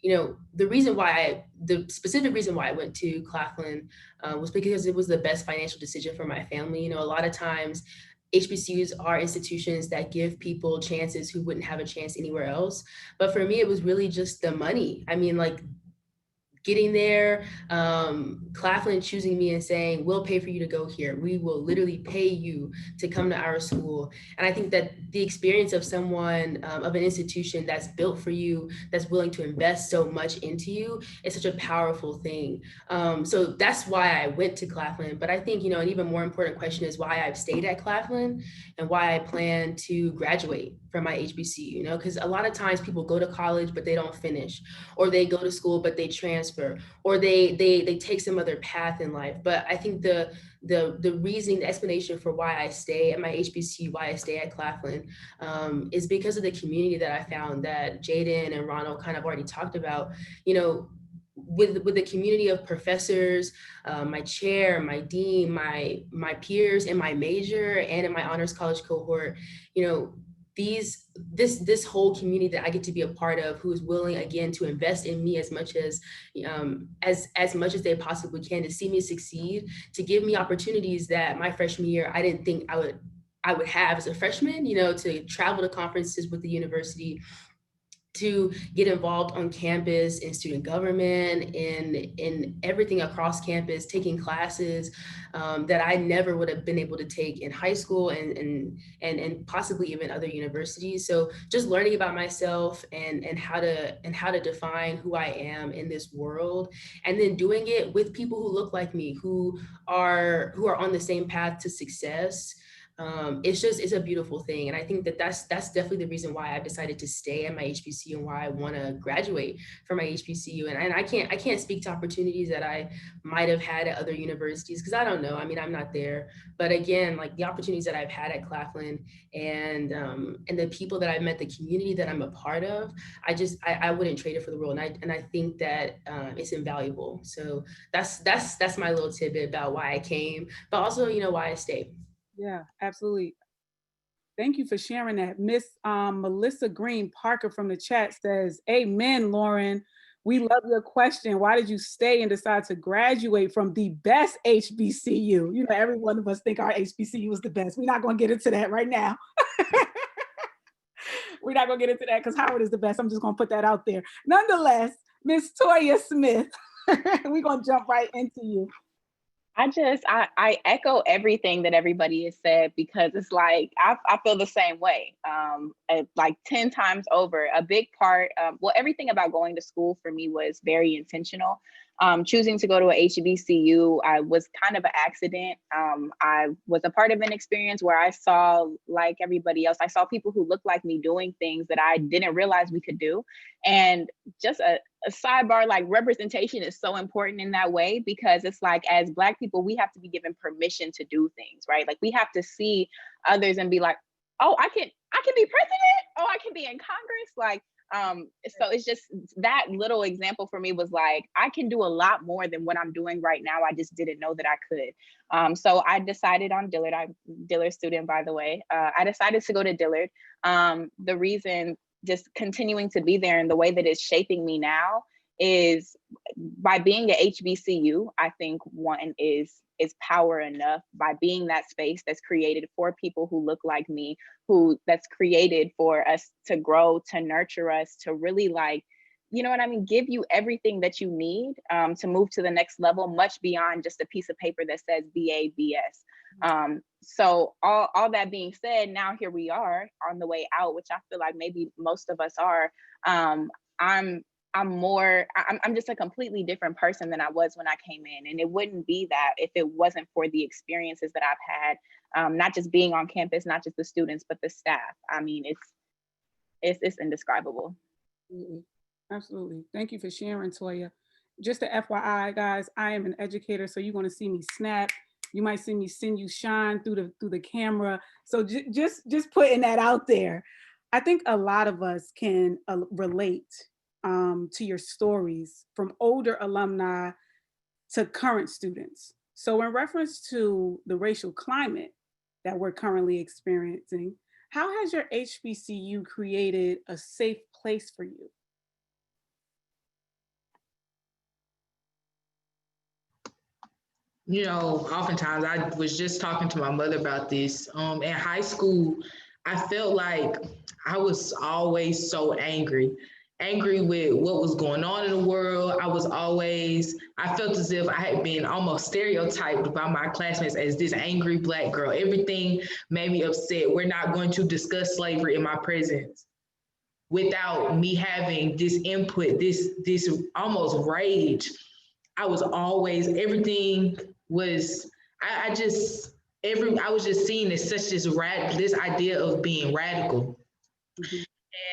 you know, the specific reason why I went to Claflin was because it was the best financial decision for my family. You know, a lot of times HBCUs are institutions that give people chances who wouldn't have a chance anywhere else. But for me, it was really just the money. I mean, like, getting there, Claflin choosing me and saying, we'll pay for you to go here. We will literally pay you to come to our school. And I think that the experience of someone, of an institution that's built for you, that's willing to invest so much into you, is such a powerful thing. So that's why I went to Claflin. But I think, you know, an even more important question is why I've stayed at Claflin and why I plan to graduate from my HBCU, you know, because a lot of times people go to college, but they don't finish, or they go to school, but they transfer, or they take some other path in life. But I think the reasoning, the explanation for why I stay at my HBCU, why I stay at Claflin, is because of the community that I found that Jayden and Ronald kind of already talked about. You know, with the community of professors, my chair, my dean, my peers in my major and in my honors college cohort, you know, this whole community that I get to be a part of, who is willing again to invest in me as much as much as they possibly can, to see me succeed, to give me opportunities that my freshman year I didn't think I would have as a freshman, you know, to travel to conferences with the university, to get involved on campus in student government, in everything across campus, taking classes that I never would have been able to take in high school and possibly even other universities. So just learning about myself and how to define who I am in this world, and then doing it with people who look like me, who are on the same path to success. It's a beautiful thing. And I think that that's definitely the reason why I've decided to stay at my HBCU and why I want to graduate from my HBCU. And I can't speak to opportunities that I might have had at other universities, because I don't know. I mean, I'm not there. But again, like the opportunities that I've had at Claflin and the people that I've met, the community that I'm a part of, I wouldn't trade it for the world. And I think that it's invaluable. So that's my little tidbit about why I came, but also, you know, why I stayed. Yeah, absolutely. Thank you for sharing that. Miss Melissa Green Parker from the chat says, amen, Lauren. We love your question. Why did you stay and decide to graduate from the best HBCU? You know, every one of us think our HBCU is the best. We're not going to get into that right now. We're not going to get into that because Howard is the best. I'm just going to put that out there. Nonetheless, Miss Toya Smith, we're going to jump right into you. I echo everything that everybody has said, because it's like, I feel the same way, like 10 times over. A big part, well, everything about going to school for me was very intentional. Choosing to go to a HBCU, I was kind of an accident. I was a part of an experience where I saw, like everybody else, I saw people who looked like me doing things that I didn't realize we could do. And just a sidebar, like representation is so important in that way, because it's like, as Black people, we have to be given permission to do things, right? Like we have to see others and be like, oh, I can be president. Oh, I can be in Congress. Like, so it's just that little example for me was like, I can do a lot more than what I'm doing right now. I just didn't know that I could. So I decided on Dillard. I'm a Dillard student, by the way. I decided to go to Dillard. The reason, just continuing to be there and the way that it's shaping me now, is by being at HBCU. I think one is power enough, by being that space that's created for people who look like me, that's created for us to grow, to nurture us, to really, like, you know what I mean, give you everything that you need to move to the next level, much beyond just a piece of paper that says BA, BS. So all that being said, now here we are on the way out, which I feel like maybe most of us are. I'm just a completely different person than I was when I came in. And it wouldn't be that if it wasn't for the experiences that I've had, not just being on campus, not just the students, but the staff. I mean, it's indescribable. Absolutely. Thank you for sharing, Toya. Just a FYI, guys, I am an educator, so you're going to see me snap. You might see me send you shine through the camera. So just putting that out there. I think a lot of us can relate to your stories, from older alumni to current students. So in reference to the racial climate that we're currently experiencing, how has your HBCU created a safe place for you? You know, oftentimes I was just talking to my mother about this. In high school, I felt like I was always so angry with what was going on in the world. I felt as if I had been almost stereotyped by my classmates as this angry Black girl. Everything made me upset. We're not going to discuss slavery in my presence without me having this input, this almost rage. I was always, everything was, I just, I was just seen as such this idea of being radical. Mhm.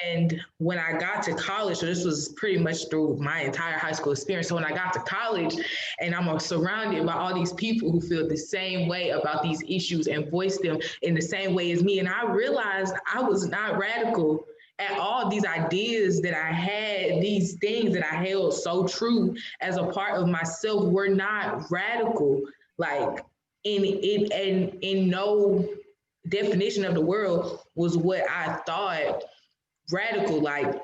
And when I got to college, so this was pretty much through my entire high school experience. So when I got to college and I'm surrounded by all these people who feel the same way about these issues and voice them in the same way as me. And I realized I was not radical at all. These ideas that I had, these things that I held so true as a part of myself were not radical. Like in no definition of the world was what I thought radical. Like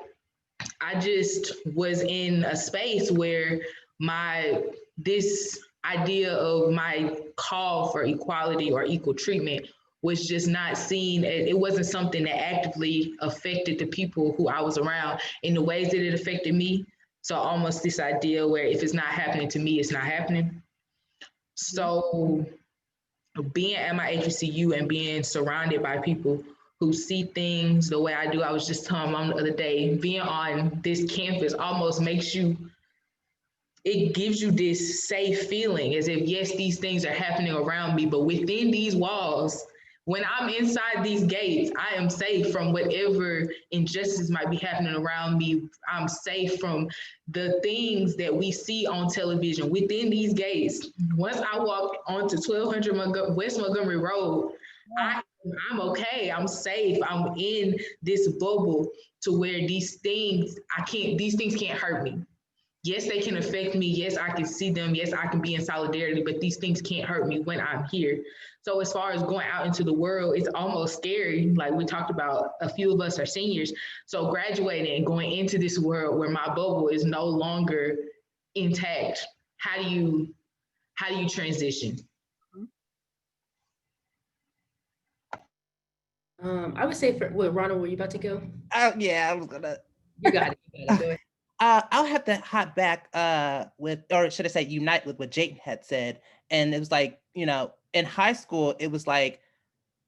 I just was in a space where this idea of my call for equality or equal treatment was just not seen. It wasn't something that actively affected the people who I was around in the ways that it affected me. So almost this idea where if it's not happening to me, it's not happening. So being at my HBCU and being surrounded by people who see things the way I do, I was just telling Mom the other day, being on this campus almost it gives you this safe feeling as if, yes, these things are happening around me, but within these walls, when I'm inside these gates, I am safe from whatever injustice might be happening around me. I'm safe from the things that we see on television within these gates. Once I walk onto 1200 West Montgomery Road, I'm okay. I'm safe. I'm in this bubble to where these things can't hurt me. Yes, they can affect me. Yes, I can see them. Yes, I can be in solidarity, but these things can't hurt me when I'm here. So as far as going out into the world, it's almost scary. Like we talked about, a few of us are seniors. So graduating and going into this world where my bubble is no longer intact, how do you transition? I would say Ronald, were you about to go? Yeah, I was gonna. You got it. Go ahead. I'll have to hop back with, or should I say, unite with what Jayden had said. And it was like, in high school, it was like,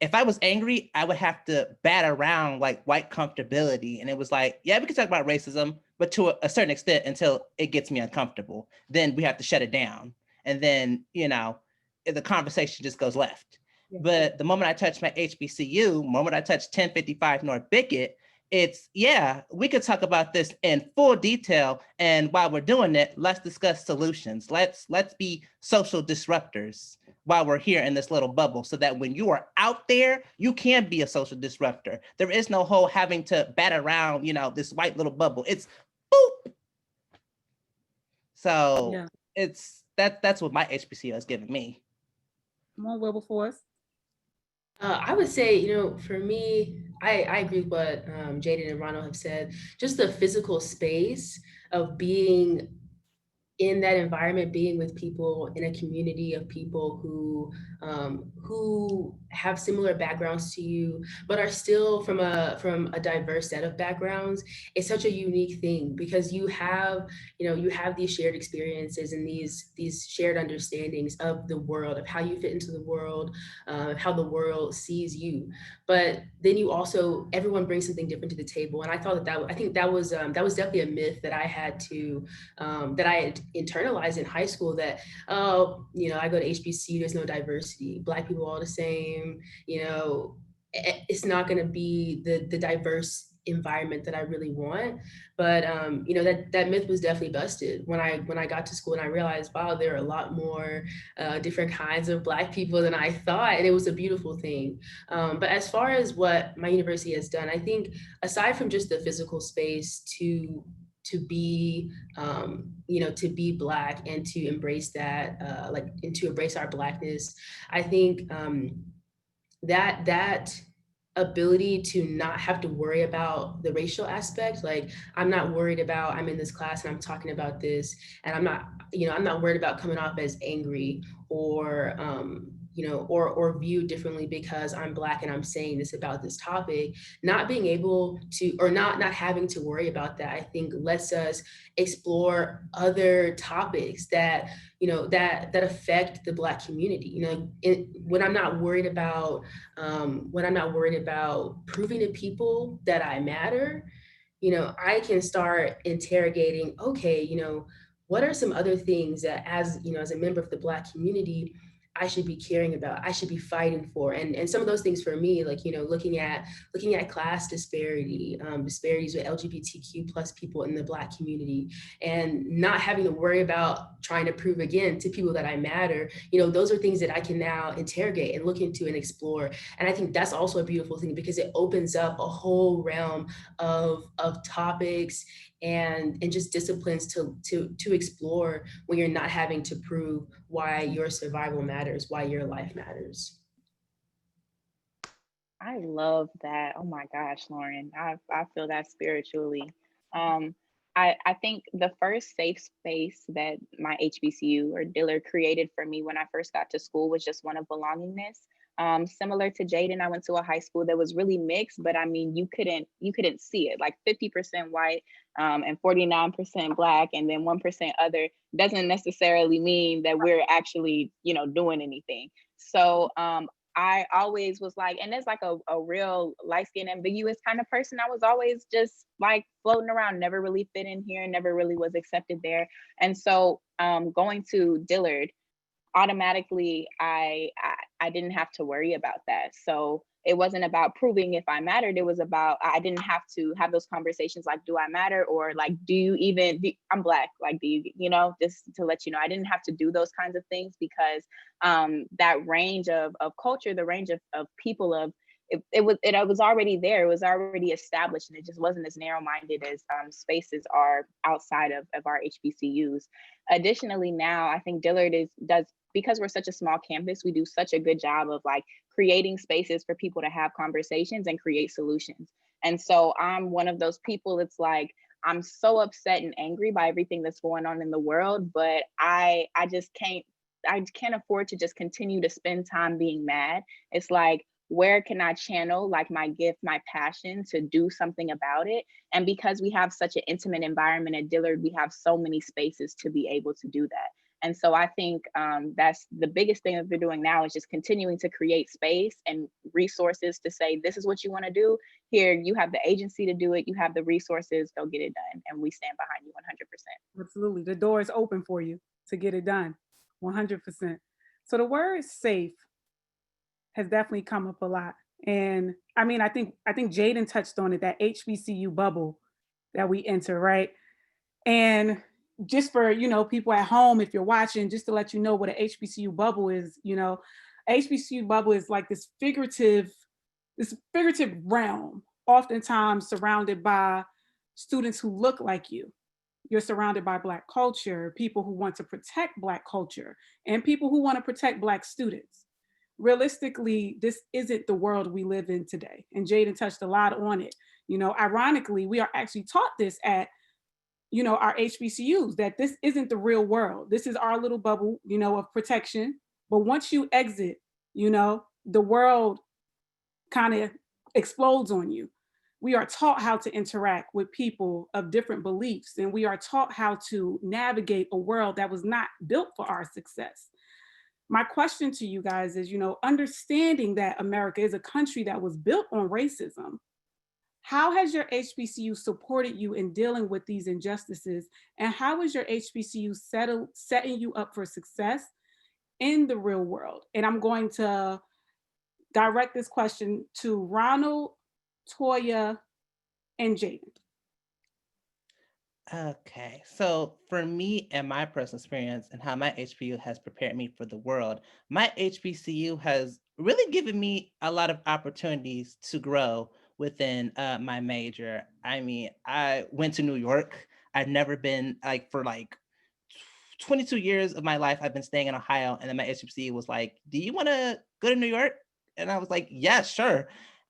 if I was angry, I would have to bat around like white comfortability. And it was like, yeah, we can talk about racism, but to a certain extent until it gets me uncomfortable. Then we have to shut it down. And then, the conversation just goes left. Yeah. But the moment I touch my HBCU, moment I touch 1055 North Bickett, it's, yeah, we could talk about this in full detail. And while we're doing it, let's discuss solutions. Let's be social disruptors while we're here in this little bubble, so that when you are out there, you can be a social disruptor. There is no whole having to bat around, this white little bubble. It's boop. So yeah. That's what my HBCU has given me. Come on, Wilberforce. I would say, for me, I agree with what Jayden and Ronald have said. Just the physical space of being in that environment, being with people in a community of people who have similar backgrounds to you, but are still from a diverse set of backgrounds, it's such a unique thing, because you have these shared experiences and these shared understandings of the world, of how you fit into the world, how the world sees you. But then everyone brings something different to the table. And I thought I think that was definitely a myth that I had internalized in high school, that, I go to HBCU, there's no diversity, Black people all the same, it's not going to be the diverse environment that I really want. But that myth was definitely busted when I got to school, and I realized, wow, there are a lot more different kinds of Black people than I thought, and it was a beautiful thing. But as far as what my university has done, I think aside from just the physical space to be Black and to embrace that, and to embrace our Blackness, I think that ability to not have to worry about the racial aspect. Like, I'm not worried about, I'm in this class and I'm talking about this, and I'm not worried about coming off as angry or, or viewed differently because I'm Black and I'm saying this about this topic. Not being able to, or not having to worry about that, I think lets us explore other topics that, that affect the Black community. When I'm not worried about proving to people that I matter, I can start interrogating, okay, what are some other things that as a member of the Black community, I should be caring about, I should be fighting for. And some of those things for me, like, looking at class disparity, disparities with LGBTQ plus people in the Black community, and not having to worry about trying to prove again to people that I matter, those are things that I can now interrogate and look into and explore. And I think that's also a beautiful thing, because it opens up a whole realm of topics and just disciplines to explore, when you're not having to prove why your survival matters, why your life matters. I love that. Oh my gosh, Lauren, I feel that spiritually. Um, I think the first safe space that my HBCU or Dillard created for me when I first got to school was just one of belongingness. Similar to Jayden, I went to a high school that was really mixed, but I mean, you couldn't see it. Like 50% white, and 49% Black, and then 1% other doesn't necessarily mean that we're actually, doing anything. So I always was like, and it's like a real light-skinned, ambiguous kind of person. I was always just like floating around, never really fit in here, never really was accepted there. And so going to Dillard, automatically I didn't have to worry about that. So it wasn't about proving if I mattered. It was about, I didn't have to have those conversations like, do I matter? Or like, I'm Black, like, do you, just to let you know, I didn't have to do those kinds of things, because that range of culture, the range of people, it was already there. It was already established, and it just wasn't as narrow-minded as spaces are outside of our HBCUs. Additionally, now I think Dillard does, because we're such a small campus, we do such a good job of like creating spaces for people to have conversations and create solutions. And so I'm one of those people, it's like, I'm so upset and angry by everything that's going on in the world, but I can't afford to just continue to spend time being mad. It's like, where can I channel like my gift, my passion to do something about it? And because we have such an intimate environment at Dillard, we have so many spaces to be able to do that. And so I think that's the biggest thing that we're doing now, is just continuing to create space and resources to say, this is what you want to do. Here, you have the agency to do it. You have the resources, go get it done. And we stand behind you 100%. Absolutely. The door is open for you to get it done, 100%. So the word safe has definitely come up a lot. And I mean, I think Jayden touched on it, that HBCU bubble that we enter, right? And just for, people at home, if you're watching, just to let you know what an HBCU bubble is, HBCU bubble is like this figurative realm, oftentimes surrounded by students who look like you. You're surrounded by Black culture, people who want to protect Black culture, and people who want to protect Black students. Realistically, this isn't the world we live in today. And Jayden touched a lot on it. Ironically, we are actually taught this at, our HBCUs, that this isn't the real world. This is our little bubble, of protection. But once you exit, the world kind of explodes on you. We are taught how to interact with people of different beliefs, and we are taught how to navigate a world that was not built for our success. My question to you guys is, understanding that America is a country that was built on racism, how has your HBCU supported you in dealing with these injustices? And how is your HBCU setting you up for success in the real world? And I'm going to direct this question to Ronald, Toya, and Jayden. Okay, so for me and my personal experience and how my HBCU has prepared me for the world, my HBCU has really given me a lot of opportunities to grow within my major. I mean, I went to New York. I've never been for 22 years of my life, I've been staying in Ohio. And then my HBCU was like, do you want to go to New York? And I was like, yeah, sure.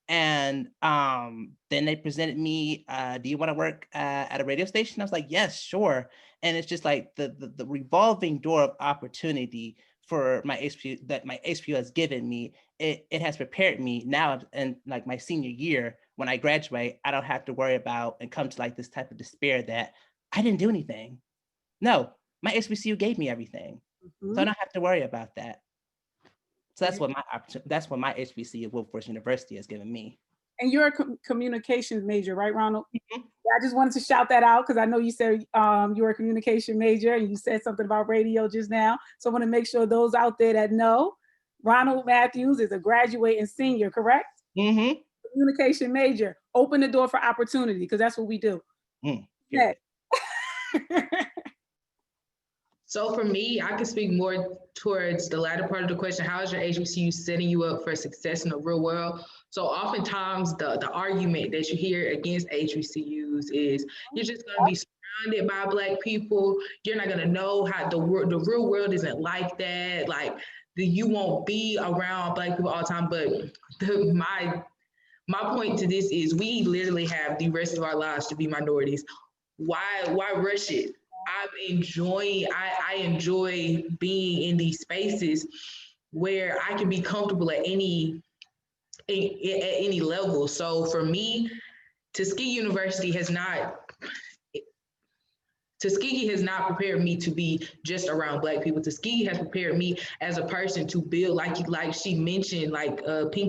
And then they presented me, do you want to work at a radio station? I was like, yes, sure. And it's just like the revolving door of opportunity for my HBCU that my HBCU has given me. It has prepared me now, and like my senior year, when I graduate, I don't have to worry about and come to like this type of despair that I didn't do anything. No, my HBCU gave me everything. So I don't have to worry about that. So that's what my HBCU, Wilberforce University, has given me. And you're a communications major, right, Ronald? Yeah, I just wanted to shout that out because I know you said you're a communication major and you said something about radio just now. So I want to make sure those out there that know, Ronald Mathews is a graduating senior, correct? Communication major. Open the door for opportunity because that's what we do. Yeah. So for me, I can speak more towards the latter part of the question. How is your HBCU setting you up for success in the real world? So oftentimes the argument that you hear against HBCUs is you're just going to be surrounded by Black people. You're not going to know how the real world isn't like that. Like you won't be around Black people all the time. But my point to this is we literally have the rest of our lives to be minorities. Why rush it? I enjoy being in these spaces where I can be comfortable at any level. So for me, Tuskegee University has not prepared me to be just around Black people. Tuskegee has prepared me as a person to build, like she mentioned, like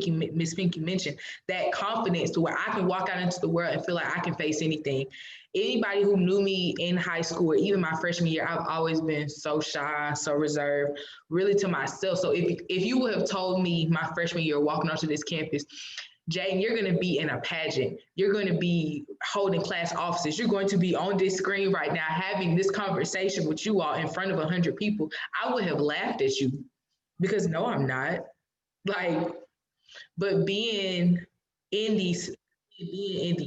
Miss Pinky mentioned, that confidence to where I can walk out into the world and feel like I can face anything. Anybody who knew me in high school or even my freshman year, I've always been so shy, so reserved, really to myself. So if you would have told me my freshman year walking onto this campus, Jayden, you're going to be in a pageant. You're going to be holding class offices. You're going to be on this screen right now having this conversation with you all in front of 100 people. I would have laughed at you because no, I'm not. But being in these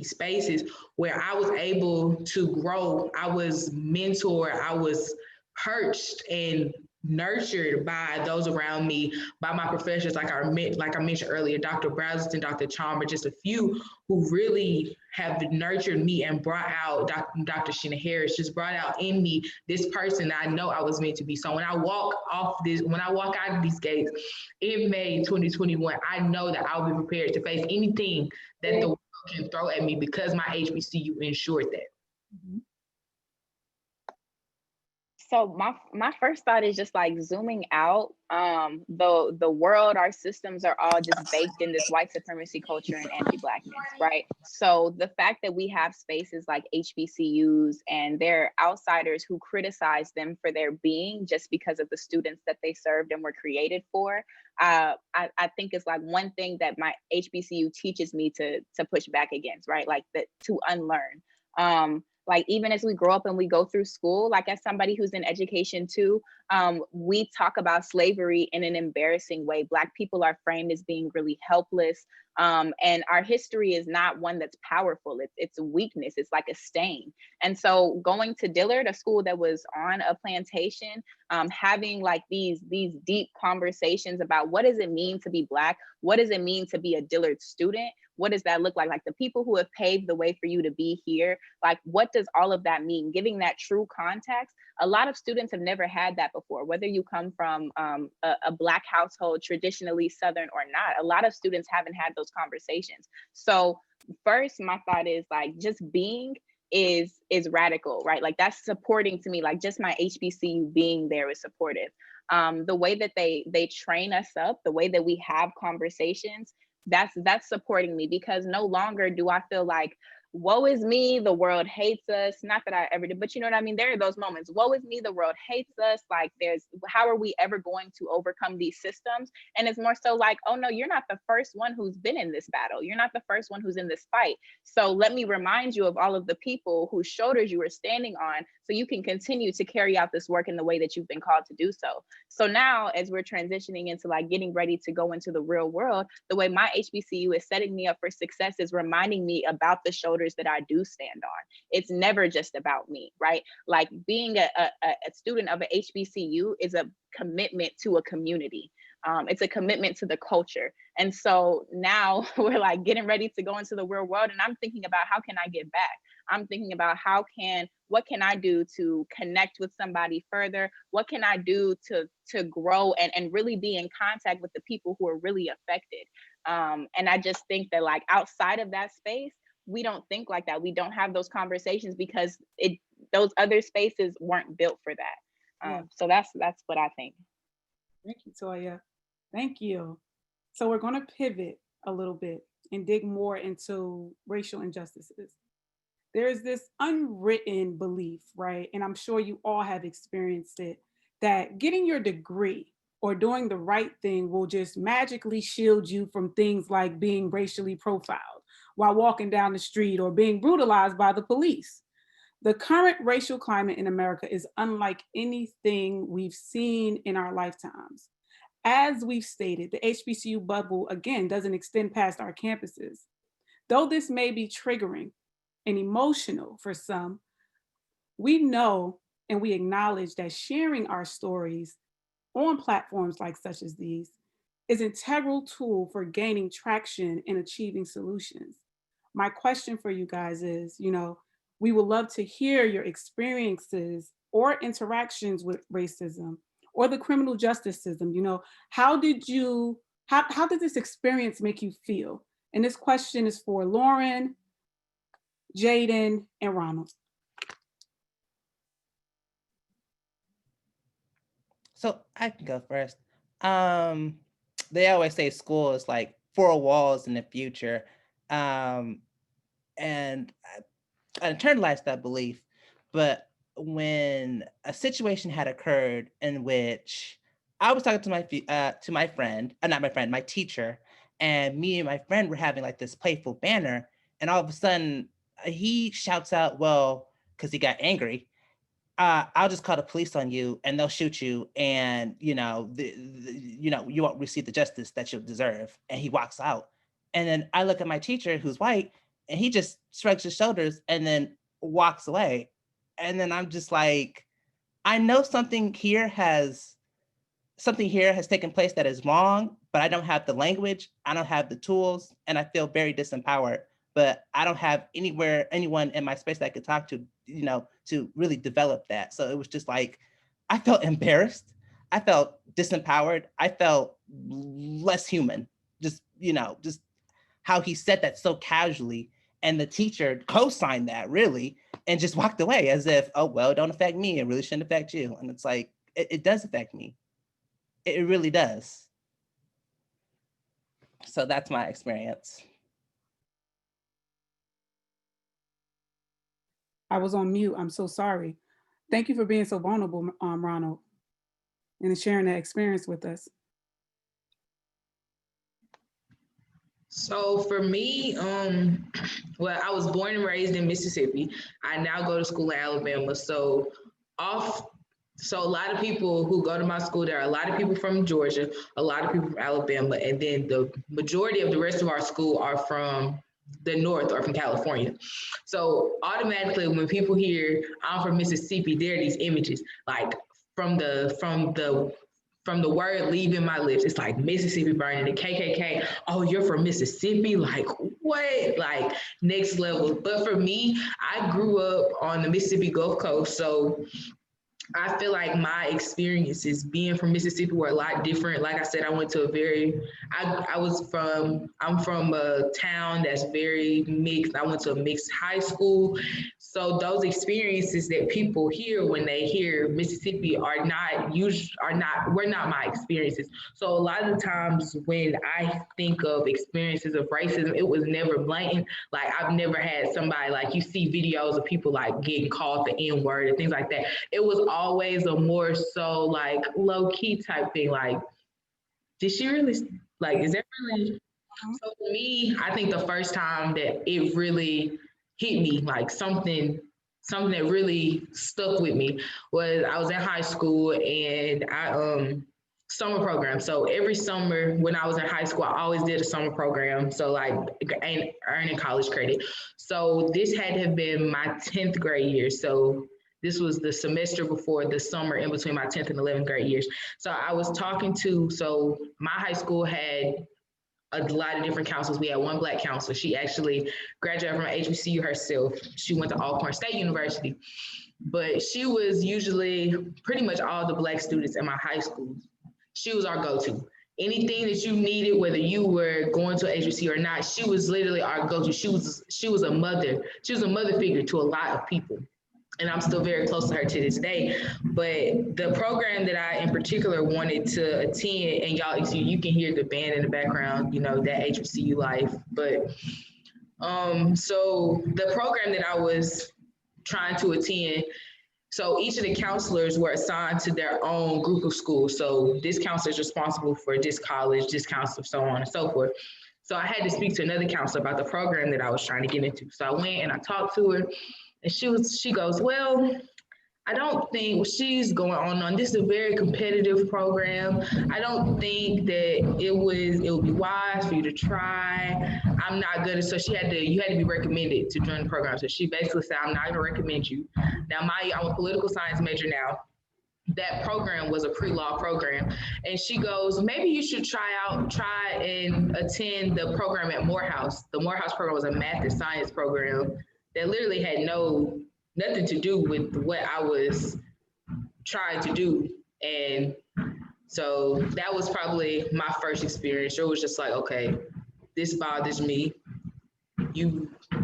spaces where I was able to grow, I was mentored, I was perched and nurtured by those around me, by my professors, like I mentioned earlier, Dr. Brazelton, Dr. Chalmers, just a few who really have nurtured me and brought out, Dr. Sheena Harris, just brought out in me this person that I know I was meant to be. So when I walk out of these gates in May 2021, I know that I'll be prepared to face anything that the world can throw at me because my HBCU ensured that. So my first thought is just like zooming out. The world, our systems are all just baked in this white supremacy culture and anti-Blackness, right? So the fact that we have spaces like HBCUs and there are outsiders who criticize them for their being just because of the students that they served and were created for, I think it's like one thing that my HBCU teaches me to push back against, right? Like to unlearn. Like even as we grow up and we go through school, like as somebody who's in education too, we talk about slavery in an embarrassing way. Black people are framed as being really helpless. And our history is not one that's powerful. It's a weakness. It's like a stain. And so going to Dillard, a school that was on a plantation, having like these deep conversations about what does it mean to be Black? What does it mean to be a Dillard student? What does that look like? Like the people who have paved the way for you to be here, like what does all of that mean? Giving that true context. A lot of students have never had that before, whether you come from a Black household, traditionally Southern or not. A lot of students haven't had those conversations. So first, my thought is like just being is radical, right? Like that's supporting to me, like just my HBCU being there is supportive. The way that they train us up, the way that we have conversations, that's supporting me, because no longer do I feel like, woe is me, the world hates us. Not that I ever did, but you know what I mean? There are those moments, woe is me, the world hates us. Like how are we ever going to overcome these systems? And it's more so like, oh no, you're not the first one who's been in this battle. You're not the first one who's in this fight. So let me remind you of all of the people whose shoulders you were standing on so you can continue to carry out this work in the way that you've been called to do so. So now as we're transitioning into like getting ready to go into the real world, the way my HBCU is setting me up for success is reminding me about the shoulders that I do stand on. It's never just about me, right? Like being a student of an HBCU is a commitment to a community. It's a commitment to the culture. And so now we're like getting ready to go into the real world. And I'm thinking about, how can I get back? I'm thinking about what can I do to connect with somebody further? What can I do to grow and really be in contact with the people who are really affected? And I just think that, like, outside of that space, we don't think like that. We don't have those conversations because those other spaces weren't built for that. So that's what I think. Thank you, Toya. Thank you. So we're going to pivot a little bit and dig more into racial injustices. There is this unwritten belief, right? And I'm sure you all have experienced it, that getting your degree or doing the right thing will just magically shield you from things like being racially profiled while walking down the street or being brutalized by the police. The current racial climate in America is unlike anything we've seen in our lifetimes. As we've stated, the HBCU bubble, again, doesn't extend past our campuses. Though this may be triggering and emotional for some, we know and we acknowledge that sharing our stories on platforms like such as these is an integral tool for gaining traction and achieving solutions. My question for you guys is, we would love to hear your experiences or interactions with racism or the criminal justice system. How did this experience make you feel? And this question is for Lauren, Jayden, and Ronald. So I can go first. They always say school is like 4 walls in the future. And I internalized that belief. But when a situation had occurred in which I was talking to my teacher, and me and my friend were having like this playful banner, and all of a sudden he shouts out, well, because he got angry, I'll just call the police on you and they'll shoot you, and you won't receive the justice that you deserve. And he walks out. And then I look at my teacher, who's white, and he just shrugs his shoulders and then walks away. And then I'm just like, I know something here has taken place that is wrong, but I don't have the language, I don't have the tools, and I feel very disempowered. But I don't have anyone in my space that I could talk to, to really develop that. So it was just like, I felt embarrassed. I felt disempowered. I felt less human. Just how he said that so casually. And the teacher co-signed that really, and just walked away as if, oh, well, it don't affect me. It really shouldn't affect you. And it's like, it does affect me. It really does. So that's my experience. I was on mute. I'm so sorry. Thank you for being so vulnerable, Ronald, and sharing that experience with us. So for me, well, I was born and raised in Mississippi. I now go to school in Alabama. So a lot of people who go to my school, there are a lot of people from Georgia, a lot of people from Alabama, and then the majority of the rest of our school are from the North or from California. So automatically when people hear I'm from Mississippi, there are these images, like from the word leaving my lips, it's like Mississippi burning, the KKK, oh, you're from Mississippi? Like, what? Like, next level. But for me, I grew up on the Mississippi Gulf Coast, so I feel like my experiences being from Mississippi were a lot different. Like I said, I went to I'm from a town that's very mixed. I went to a mixed high school. So those experiences that people hear when they hear Mississippi were not my experiences. So a lot of the times when I think of experiences of racism, it was never blatant. Like I've never had somebody, like you see videos of people like getting called the N-word and things like that. It was always a more so like low key type thing. Like, did she really, like, is that really? So for me, I think the first time that it really hit me, like something that really stuck with me, was I was in high school and I summer program. So every summer when I was in high school, I always did a summer program. So like earning college credit. So this had to have been my 10th grade year. So this was the semester before the summer in between my 10th and 11th grade years. So I was talking to, so my high school had a lot of different counselors. We had one Black counselor. She actually graduated from HBCU herself. She went to Alcorn State University, but she was usually pretty much all the Black students in my high school. She was our go-to. Anything that you needed, whether you were going to HBCU or not, she was literally our go-to. She was a mother. She was a mother figure to a lot of people. And I'm still very close to her to this day. But the program that I in particular wanted to attend, and y'all, you can hear the band in the background, you know, that HBCU life. But so the program that I was trying to attend, so each of the counselors were assigned to their own group of schools. So this counselor is responsible for this college, this counselor, so on and so forth. So I had to speak to another counselor about the program that I was trying to get into. So I went and I talked to her. And she goes, well, I don't think she's going on. This is a very competitive program. I don't think that it would be wise for you to try. I'm not good. So you had to be recommended to join the program. So she basically said, I'm not going to recommend you. Now, I'm a political science major now. That program was a pre-law program. And she goes, maybe you should try and attend the program at Morehouse. The Morehouse program was a math and science program that literally had nothing to do with what I was trying to do. And so that was probably my first experience. It was just like, okay, this bothers me.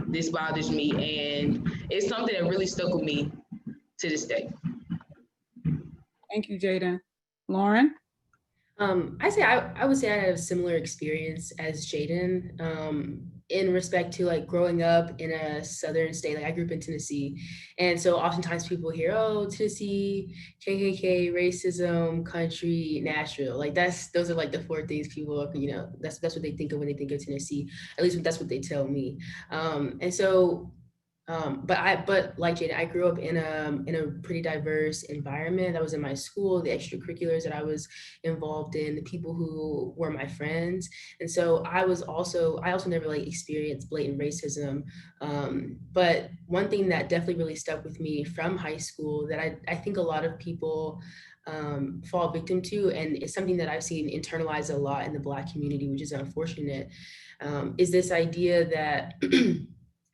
This bothers me. And it's something that really stuck with me to this day. Thank you, Jayden. Lauren? I would say I had a similar experience as Jayden. In respect to like growing up in a southern state. Like I grew up in Tennessee. And so oftentimes people hear, oh, Tennessee, KKK, racism, country, Nashville. Like those are like the four things people, you know, that's what they think of when they think of Tennessee. At least that's what they tell me. But like Jayden, I grew up in a pretty diverse environment. That was in my school, the extracurriculars that I was involved in, the people who were my friends. And so I also never like experienced blatant racism. But one thing that definitely really stuck with me from high school that I think a lot of people fall victim to, and it's something that I've seen internalized a lot in the Black community, which is unfortunate, is this idea that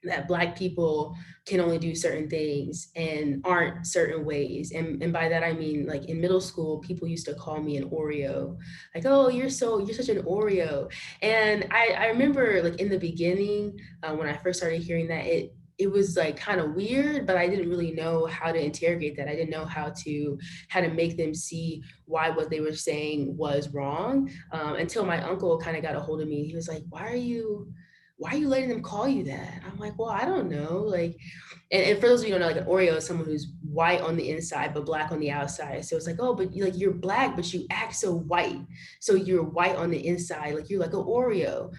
that Black people can only do certain things and aren't certain ways. And by that, I mean, like in middle school, people used to call me an Oreo, like, oh, you're such an Oreo. And I remember like in the beginning, when I first started hearing that, it was like kind of weird, but I didn't really know how to interrogate that. I didn't know how to make them see why what they were saying was wrong, until my uncle kind of got a hold of me. He was like, why are you letting them call you that? I'm like, well, I don't know. Like, and for those of you who don't know, like an Oreo is someone who's white on the inside, but Black on the outside. So it's like, oh, but like you're Black, but you act so white. So you're white on the inside, like you're like an Oreo.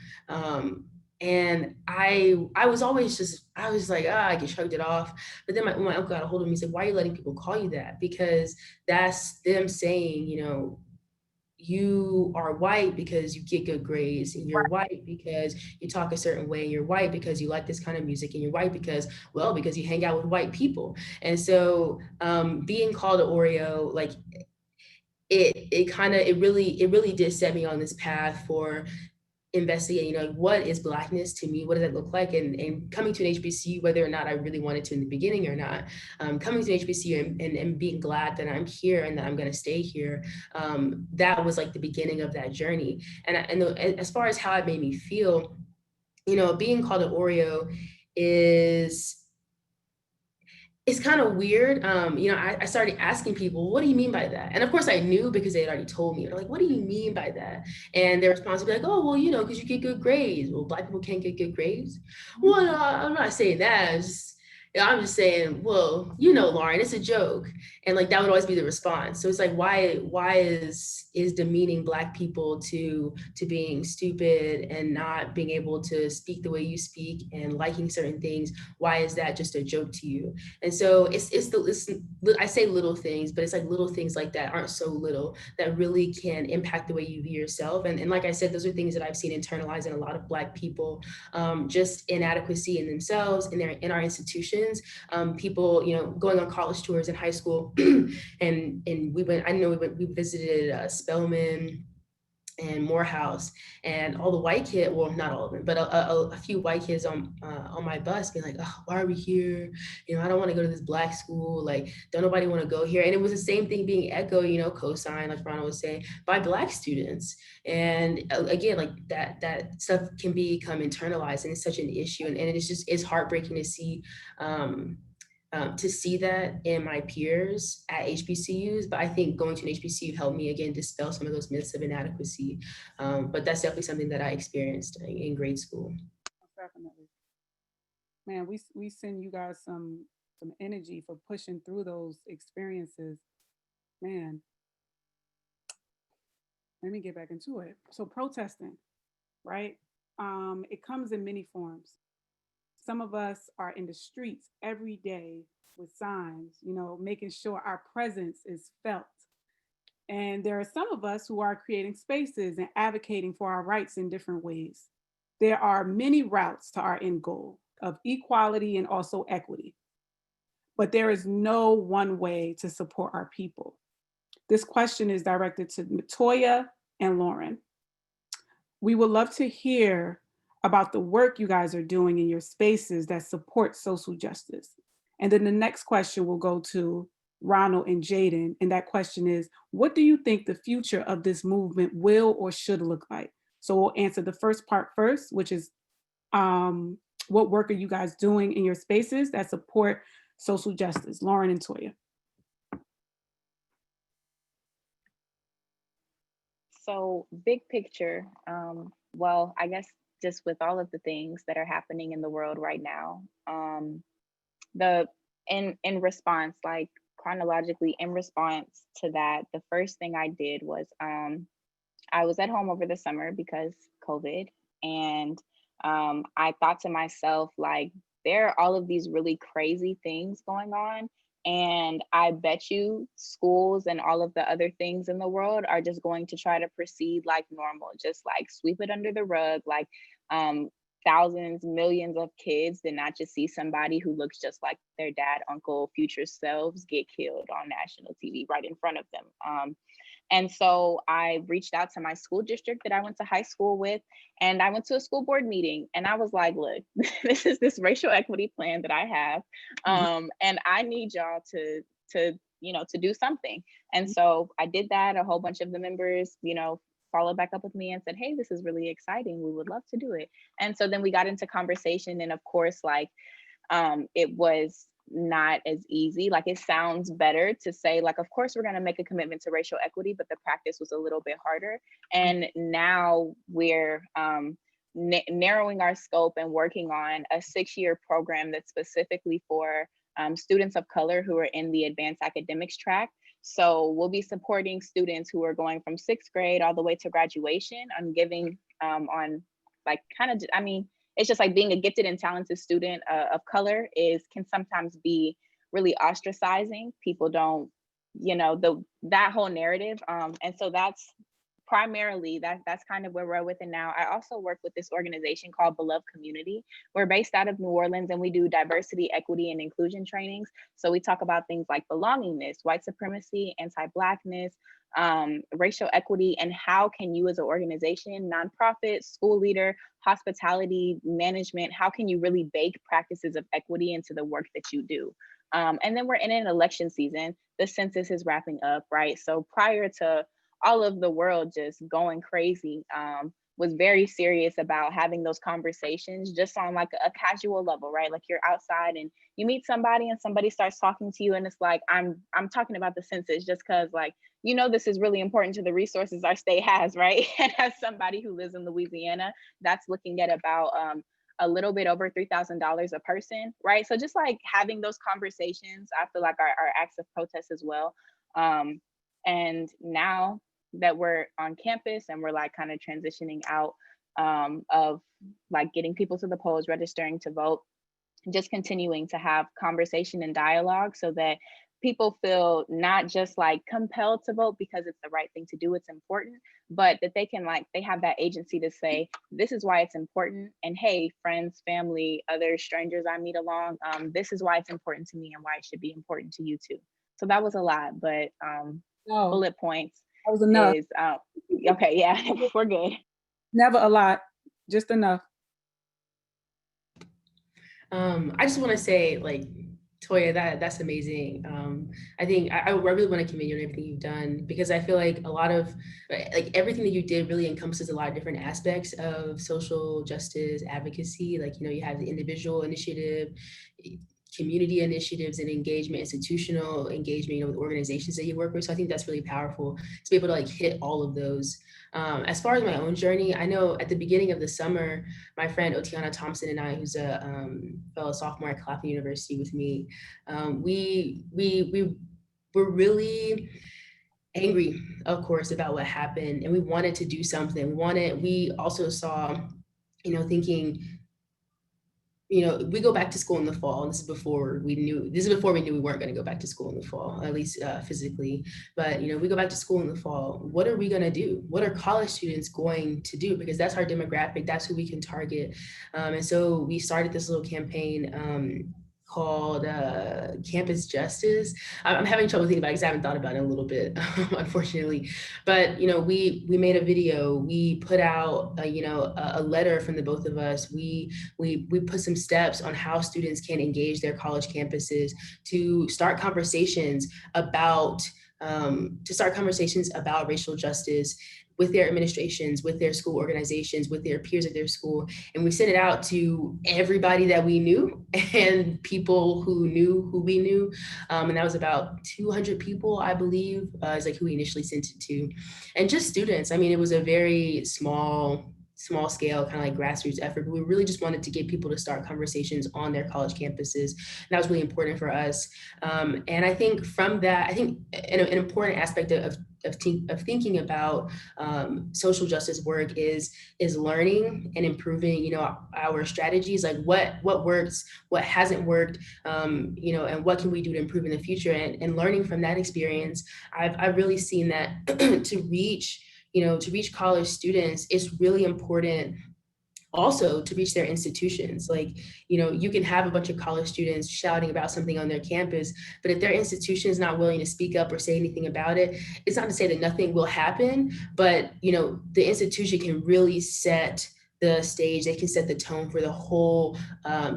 And I was always I was like, I just shrugged it off. But then when my uncle got a hold of me, he said, why are you letting people call you that? Because that's them saying, you know, you are white because you get good grades, and you're white because you talk a certain way, you're white because you like this kind of music, and you're white because you hang out with white people. And so being called an Oreo, like it really did set me on this path for investigating, you know, what is Blackness to me? What does that look like? And coming to an HBCU, whether or not I really wanted to in the beginning or not, coming to an HBCU and being glad that I'm here and that I'm going to stay here, that was like the beginning of that journey. And as far as how it made me feel, you know, being called an Oreo it's kind of weird. You know, I started asking people, what do you mean by that? And of course I knew because they had already told me. They're like, what do you mean by that? And their response would be like, oh, well, you know, because you get good grades. Well, Black people can't get good grades. Well, no, I'm not saying that. I'm just saying, well, you know, Lauren, it's a joke. And like, that would always be the response. So it's like, why is demeaning Black people to being stupid and not being able to speak the way you speak and liking certain things? Why is that just a joke to you? And so I say little things, but it's like little things like that aren't so little that really can impact the way you view yourself. And like I said, those are things that I've seen internalized in a lot of Black people, just inadequacy in themselves, in our institutions. organizations, people, going on college tours in high school. and we visited Spelman and Morehouse, and all the white kids, well, not all of them, but a few white kids on my bus being like, oh, why are we here? I don't want to go to this Black school. Like, don't nobody want to go here. And it was the same thing being echoed, co-signed, like Ronald was saying, by Black students. And again, like that stuff can become internalized, and it's such an issue. And it's heartbreaking to see, that in my peers at HBCUs, but I think going to an HBCU helped me, again, dispel some of those myths of inadequacy. But that's definitely something that I experienced in grade school. Definitely. Man, we send you guys some energy for pushing through those experiences. Man, let me get back into it. So protesting, right? It comes in many forms. Some of us are in the streets every day with signs, making sure our presence is felt. And there are some of us who are creating spaces and advocating for our rights in different ways. There are many routes to our end goal of equality and also equity. But there is no one way to support our people. This question is directed to Toya and Lauren. We would love to hear about the work you guys are doing in your spaces that support social justice. And then the next question will go to Ronald and Jayden. And that question is, what do you think the future of this movement will or should look like? So we'll answer the first part first, which is what work are you guys doing in your spaces that support social justice? Lauren and Toya. So big picture, well, I guess just with all of the things that are happening in the world right now, in response, like chronologically in response to that, the first thing I did was I was at home over the summer because COVID, and I thought to myself, like, there are all of these really crazy things going on, and I bet you schools and all of the other things in the world are just going to try to proceed like normal, just like sweep it under the rug, like thousands, millions of kids did not just see somebody who looks just like their dad, uncle, future selves get killed on national TV right in front of them. And so I reached out to my school district that I went to high school with, and I went to a school board meeting, and I was like, look, this is this racial equity plan that I have, and I need y'all to do something. And so I did that. A whole bunch of the members, followed back up with me and said, hey, this is really exciting. We would love to do it. And so then we got into conversation, and of course, like, it was not as easy. Like, it sounds better to say, like, of course we're going to make a commitment to racial equity, but the practice was a little bit harder. And now we're narrowing our scope and working on a 6-year program that's specifically for students of color who are in the advanced academics track. So we'll be supporting students who are going from 6th grade all the way to graduation. I'm giving on like it's just like being a gifted and talented student of color can sometimes be really ostracizing. People don't, that whole narrative. And so that's primarily, that's kind of where we're with it now. I also work with this organization called Beloved Community. We're based out of New Orleans, and we do diversity, equity, and inclusion trainings. So we talk about things like belongingness, white supremacy, anti-Blackness, racial equity, and how can you as an organization, nonprofit, school leader, hospitality, management, how can you really bake practices of equity into the work that you do? And then we're in an election season. The census is wrapping up, right? So prior to all of the world just going crazy, was very serious about having those conversations just on like a casual level, right? Like, you're outside and you meet somebody and somebody starts talking to you, and it's like, I'm talking about the census just because, like, this is really important to the resources our state has, right? And as somebody who lives in Louisiana, that's looking at about a little bit over $3,000 a person, right? So just like having those conversations, I feel like our acts of protest as well. And now that we're on campus and we're like kind of transitioning out of like getting people to the polls, registering to vote, just continuing to have conversation and dialogue so that people feel not just like compelled to vote because it's the right thing to do, it's important, but that they can they have that agency to say, this is why it's important. And hey, friends, family, other strangers I meet along, this is why it's important to me and why it should be important to you too. So that was a lot, but bullet points. That was enough. Is, okay, yeah, we're good. Never a lot, just enough. I just want to say, Toya, that's amazing. I think I really want to commend you on everything you've done, because I feel like a lot of everything that you did really encompasses a lot of different aspects of social justice advocacy. You have the individual initiative, community initiatives and engagement, institutional engagement, with organizations that you work with. So I think that's really powerful to be able to hit all of those. As far as my own journey, I know at the beginning of the summer, my friend Otiana Thompson and I, who's a fellow sophomore at Claflin University with me, we were really angry, of course, about what happened, and we wanted to do something. We also saw, thinking, we go back to school in the fall. And this is before we knew we weren't going to go back to school in the fall, at least physically. But, we go back to school in the fall. What are we going to do? What are college students going to do? Because that's our demographic. That's who we can target. And so we started this little campaign called Campus Justice. I'm having trouble thinking about it because I haven't thought about it in a little bit, unfortunately. But we made a video. We put out a letter from the both of us. We put some steps on how students can engage their college campuses to start conversations about racial justice with their administrations, with their school organizations, with their peers at their school. And we sent it out to everybody that we knew and people who knew who we knew. And that was about 200 people, I believe, is who we initially sent it to. And just students. I mean, it was a very small scale, kind of grassroots effort, but we really just wanted to get people to start conversations on their college campuses. And that was really important for us. And I think from that, an important aspect of thinking about social justice work is learning and improving, our strategies, what works, what hasn't worked, and what can we do to improve in the future. And learning from that experience, I've really seen that to reach college students, it's really important also to reach their institutions. You can have a bunch of college students shouting about something on their campus, but if their institution is not willing to speak up or say anything about it, it's not to say that nothing will happen, but the institution can really set the stage. They can set the tone for the whole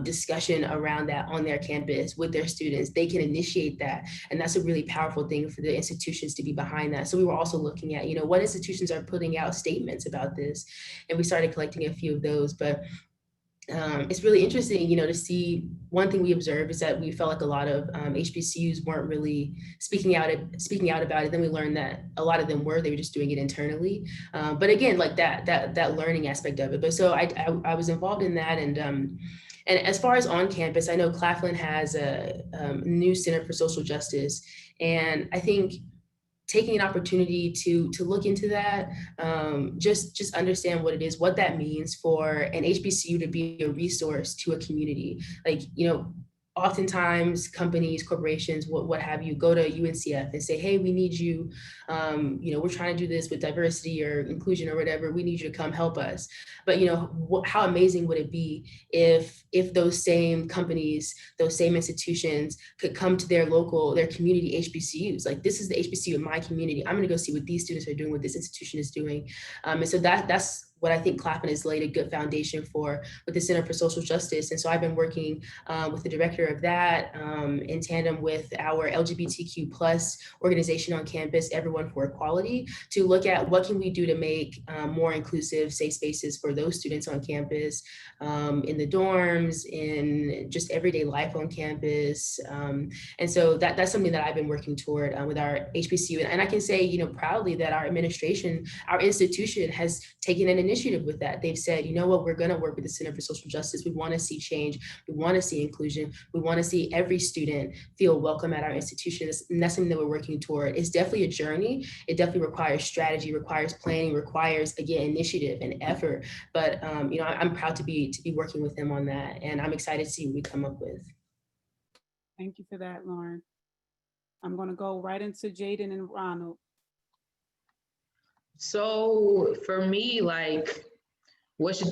discussion around that on their campus with their students. They can initiate that. And that's a really powerful thing for the institutions to be behind that. So we were also looking at, what institutions are putting out statements about this. And we started collecting a few of those. But it's really interesting, to see. One thing we observed is that we felt like a lot of HBCUs weren't really speaking out about it. Then we learned that a lot of them they were just doing it internally. But again, that learning aspect of it. But so I was involved in that. And as far as on campus, I know Claflin has a new Center for Social Justice. And I think taking an opportunity to look into that, just understand what it is, what that means for an HBCU to be a resource to a community. Oftentimes companies, corporations, what have you, go to UNCF and say, hey, we need you, we're trying to do this with diversity or inclusion or whatever, we need you to come help us. But how amazing would it be if those same companies, those same institutions could come to their community HBCUs, this is the HBCU in my community, I'm gonna go see what these students are doing, what this institution is doing. And so that's what I think Claflin has laid a good foundation for with the Center for Social Justice. And so I've been working with the director of that in tandem with our LGBTQ plus organization on campus, Everyone for Equality, to look at what can we do to make more inclusive, safe spaces for those students on campus, in the dorms, in just everyday life on campus. And so that's something that I've been working toward with our HBCU. And I can say, proudly that our administration, our institution has taken an initiative with that. They've said, we're going to work with the Center for Social Justice. We want to see change. We want to see inclusion. We want to see every student feel welcome at our institution. And that's something that we're working toward. It's definitely a journey. It definitely requires strategy, requires planning, requires, again, initiative and effort. But, I'm proud to be working with them on that. And I'm excited to see what we come up with. Thank you for that, Lauren. I'm going to go right into Jayden and Ronald. So for me, like, what will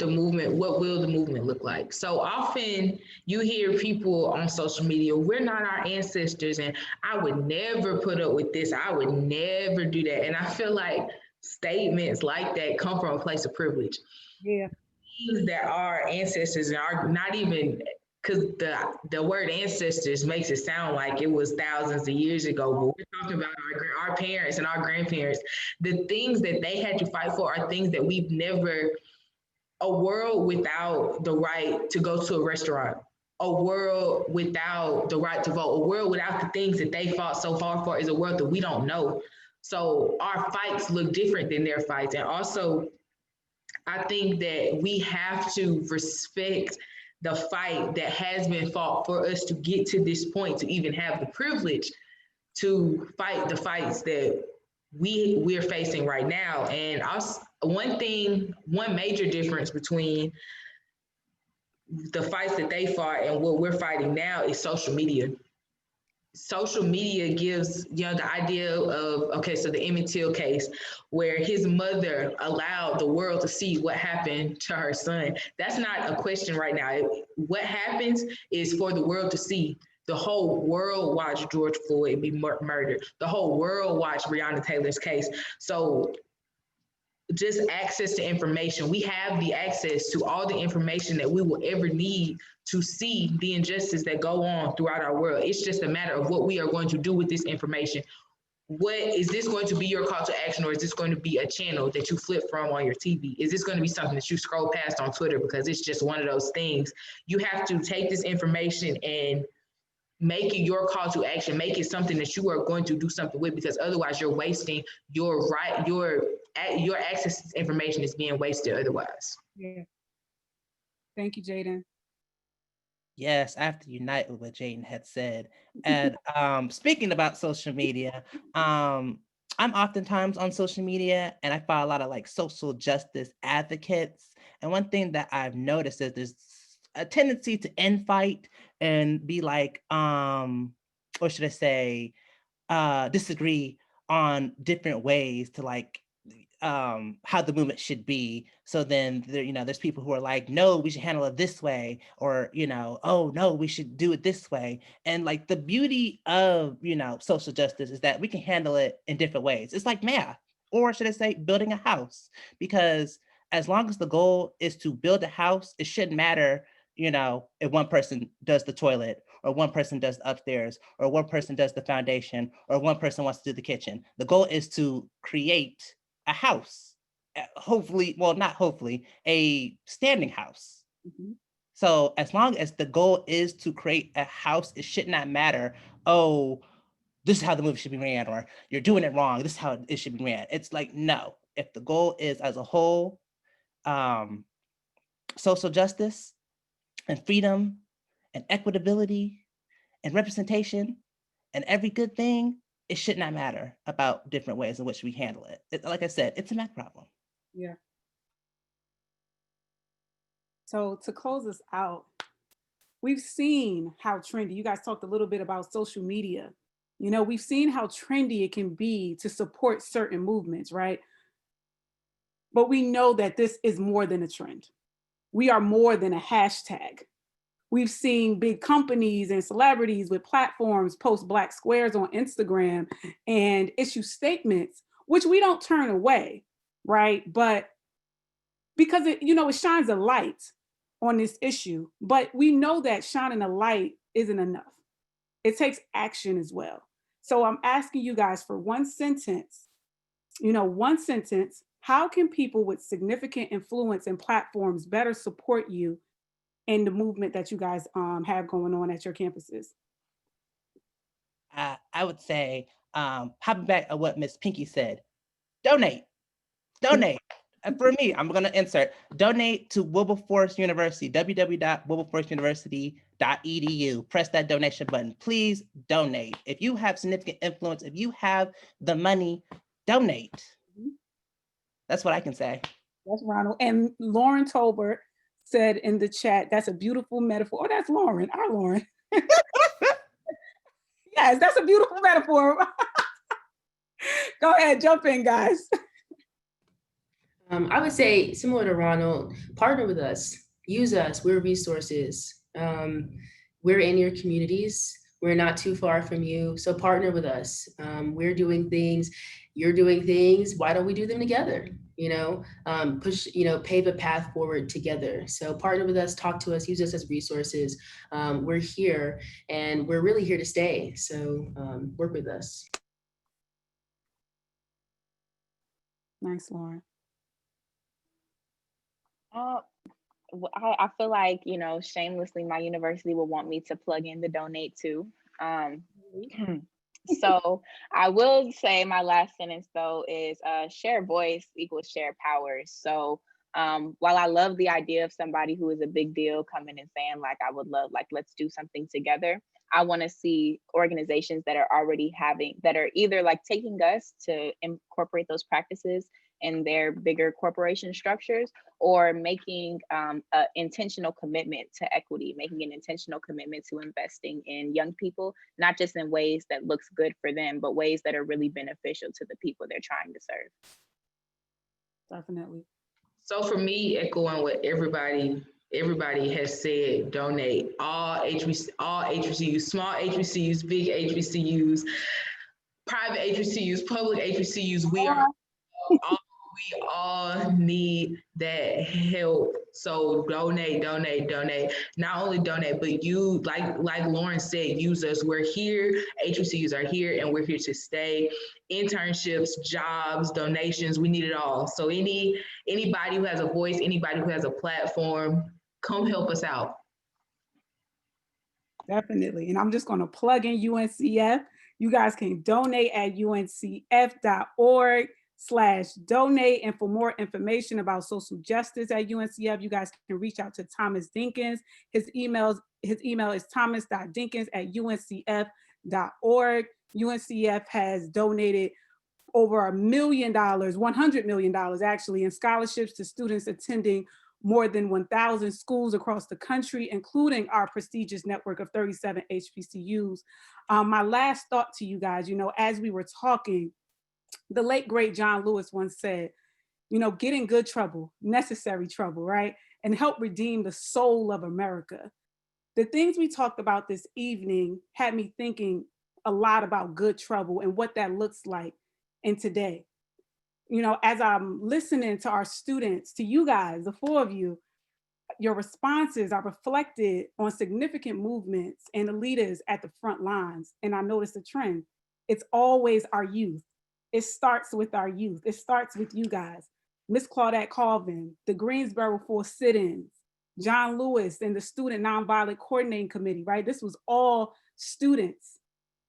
the movement look like? So often you hear people on social media, we're not our ancestors, and I would never put up with this. I would never do that. And I feel like statements like that come from a place of privilege. Yeah. Things that our ancestors are not even, because the word ancestors makes it sound like it was thousands of years ago, but we're talking about our parents and our grandparents. The things that they had to fight for are things that we've never. A world without the right to go to a restaurant, a world without the right to vote, a world without the things that they fought so hard for is a world that we don't know. So our fights look different than their fights. And also, I think that we have to respect the fight that has been fought for us to get to this point, to even have the privilege to fight the fights that we're facing right now. And also, one major difference between the fights that they fought and what we're fighting now is social media. Social media gives, the idea of, okay, so the Emmett Till case, where his mother allowed the world to see what happened to her son. That's not a question right now. What happens is for the world to see. The whole world watched George Floyd be murdered. The whole world watched Breonna Taylor's case. So just access to information. We have the access to all the information that we will ever need to see the injustice that go on throughout our world. It's just a matter of what we are going to do with this information. What is this going to be your call to action, or is this going to be a channel that you flip from on your TV? Is this going to be something that you scroll past on Twitter because it's just one of those things? You have to take this information and make it your call to action, make it something that you are going to do something with, because otherwise you're wasting your access to information is being wasted otherwise. Yeah. Thank you, Jayden. Yes, I have to unite with what Jayden had said. And speaking about social media, I'm oftentimes on social media and I follow a lot of like social justice advocates. And one thing that I've noticed is there's a tendency to infight and be like, or should I say, disagree on different ways to like how the movement should be. So then there, there's people who are like, no, we should handle it this way, or oh no, we should do it this way. And like the beauty of social justice is that we can handle it in different ways. It's like math, or should I say building a house, because as long as the goal is to build a house, it shouldn't matter if one person does the toilet, or one person does the upstairs, or one person does the foundation, or one person wants to do the kitchen. The goal is to create a house, hopefully, well, not hopefully, a standing house. Mm-hmm. So as long as the goal is to create a house, it should not matter, oh, this is how the movie should be ran, or you're doing it wrong, this is how it should be ran. It's like, no, if the goal is as a whole, social justice and freedom and equitability and representation and every good thing, it should not matter about different ways in which we handle it. Like I said, it's a math problem. Yeah. So to close us out, we've seen how trendy, you guys talked a little bit about social media. We've seen how trendy it can be to support certain movements, right? But we know that this is more than a trend. We are more than a hashtag. We've seen big companies and celebrities with platforms post Black squares on Instagram and issue statements, which we don't turn away, right? But because it shines a light on this issue, but we know that shining a light isn't enough. It takes action as well. So I'm asking you guys for one sentence, how can people with significant influence and platforms better support you in the movement that you guys have going on at your campuses? I would say, hopping back on what Ms. Pinky said, donate. And for me, I'm going to insert, donate to Wilberforce University, www.wilberforceuniversity.edu. Press that donation button. Please donate. If you have significant influence, if you have the money, donate. Mm-hmm. That's what I can say. That's Ronald. And Lauren Tolbert said in the chat, that's a beautiful metaphor. Oh, that's Lauren, our Lauren. Yes, that's a beautiful metaphor. Go ahead, jump in, guys. I would say, similar to Ronald, partner with us, use us, we're resources. We're in your communities. We're not too far from you. So partner with us. We're doing things, you're doing things. Why don't we do them together? Push, pave a path forward together. So partner with us, talk to us, use us as resources. We're here and we're really here to stay. So work with us. Nice, Lauren. I feel like, shamelessly, my university will want me to plug in the donate too. So I will say my last sentence though is share voice equals share power. So while I love the idea of somebody who is a big deal coming and saying like, I would love, like, let's do something together. I want to see organizations that are already that are either like taking us to incorporate those practices in their bigger corporation structures, or making an intentional commitment to equity, making an intentional commitment to investing in young people, not just in ways that looks good for them, but ways that are really beneficial to the people they're trying to serve. Definitely. So for me, echoing what everybody has said, donate. All HBCUs, small HBCUs, big HBCUs, private HBCUs, public HBCUs, we all need that help. So donate. Not only donate, but you, like Lauren said, use us. We're here. HBCUs are here, and we're here to stay. Internships, jobs, donations, we need it all. So anybody who has a voice, anybody who has a platform, come help us out. Definitely. And I'm just going to plug in UNCF. You guys can donate at uncf.org/donate. And for more information about social justice at UNCF, you guys can reach out to Thomas Dinkins. His email is thomas.dinkins@uncf.org. UNCF has donated over $1 million, $100 million actually, in scholarships to students attending more than 1,000 schools across the country, including our prestigious network of 37 HBCUs. My last thought to you guys, as we were talking, the late great John Lewis once said, get in good trouble, necessary trouble, right? And help redeem the soul of America. The things we talked about this evening had me thinking a lot about good trouble and what that looks like in today. As I'm listening to our students, to you guys, the four of you, your responses are reflected on significant movements and the leaders at the front lines. And I noticed a trend. It's always our youth. It starts with our youth. It starts with you guys. Miss Claudette Colvin, the Greensboro 4 sit-ins, John Lewis and the Student Nonviolent Coordinating Committee, right? This was all students.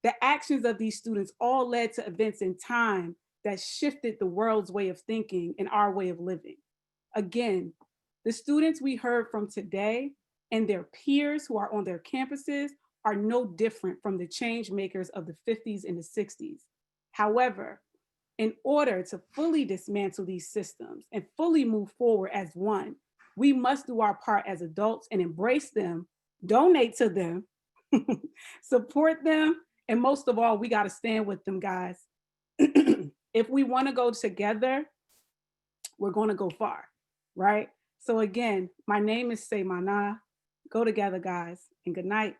The actions of these students all led to events in time that shifted the world's way of thinking and our way of living. Again, the students we heard from today and their peers who are on their campuses are no different from the change makers of the 50s and the 60s. However, in order to fully dismantle these systems and fully move forward as one, we must do our part as adults and embrace them, donate to them, support them, and most of all, we got to stand with them, guys. If we want to go together, we're going to go far, right? So again, my name is Saymah Nah. Go together, guys, and good night.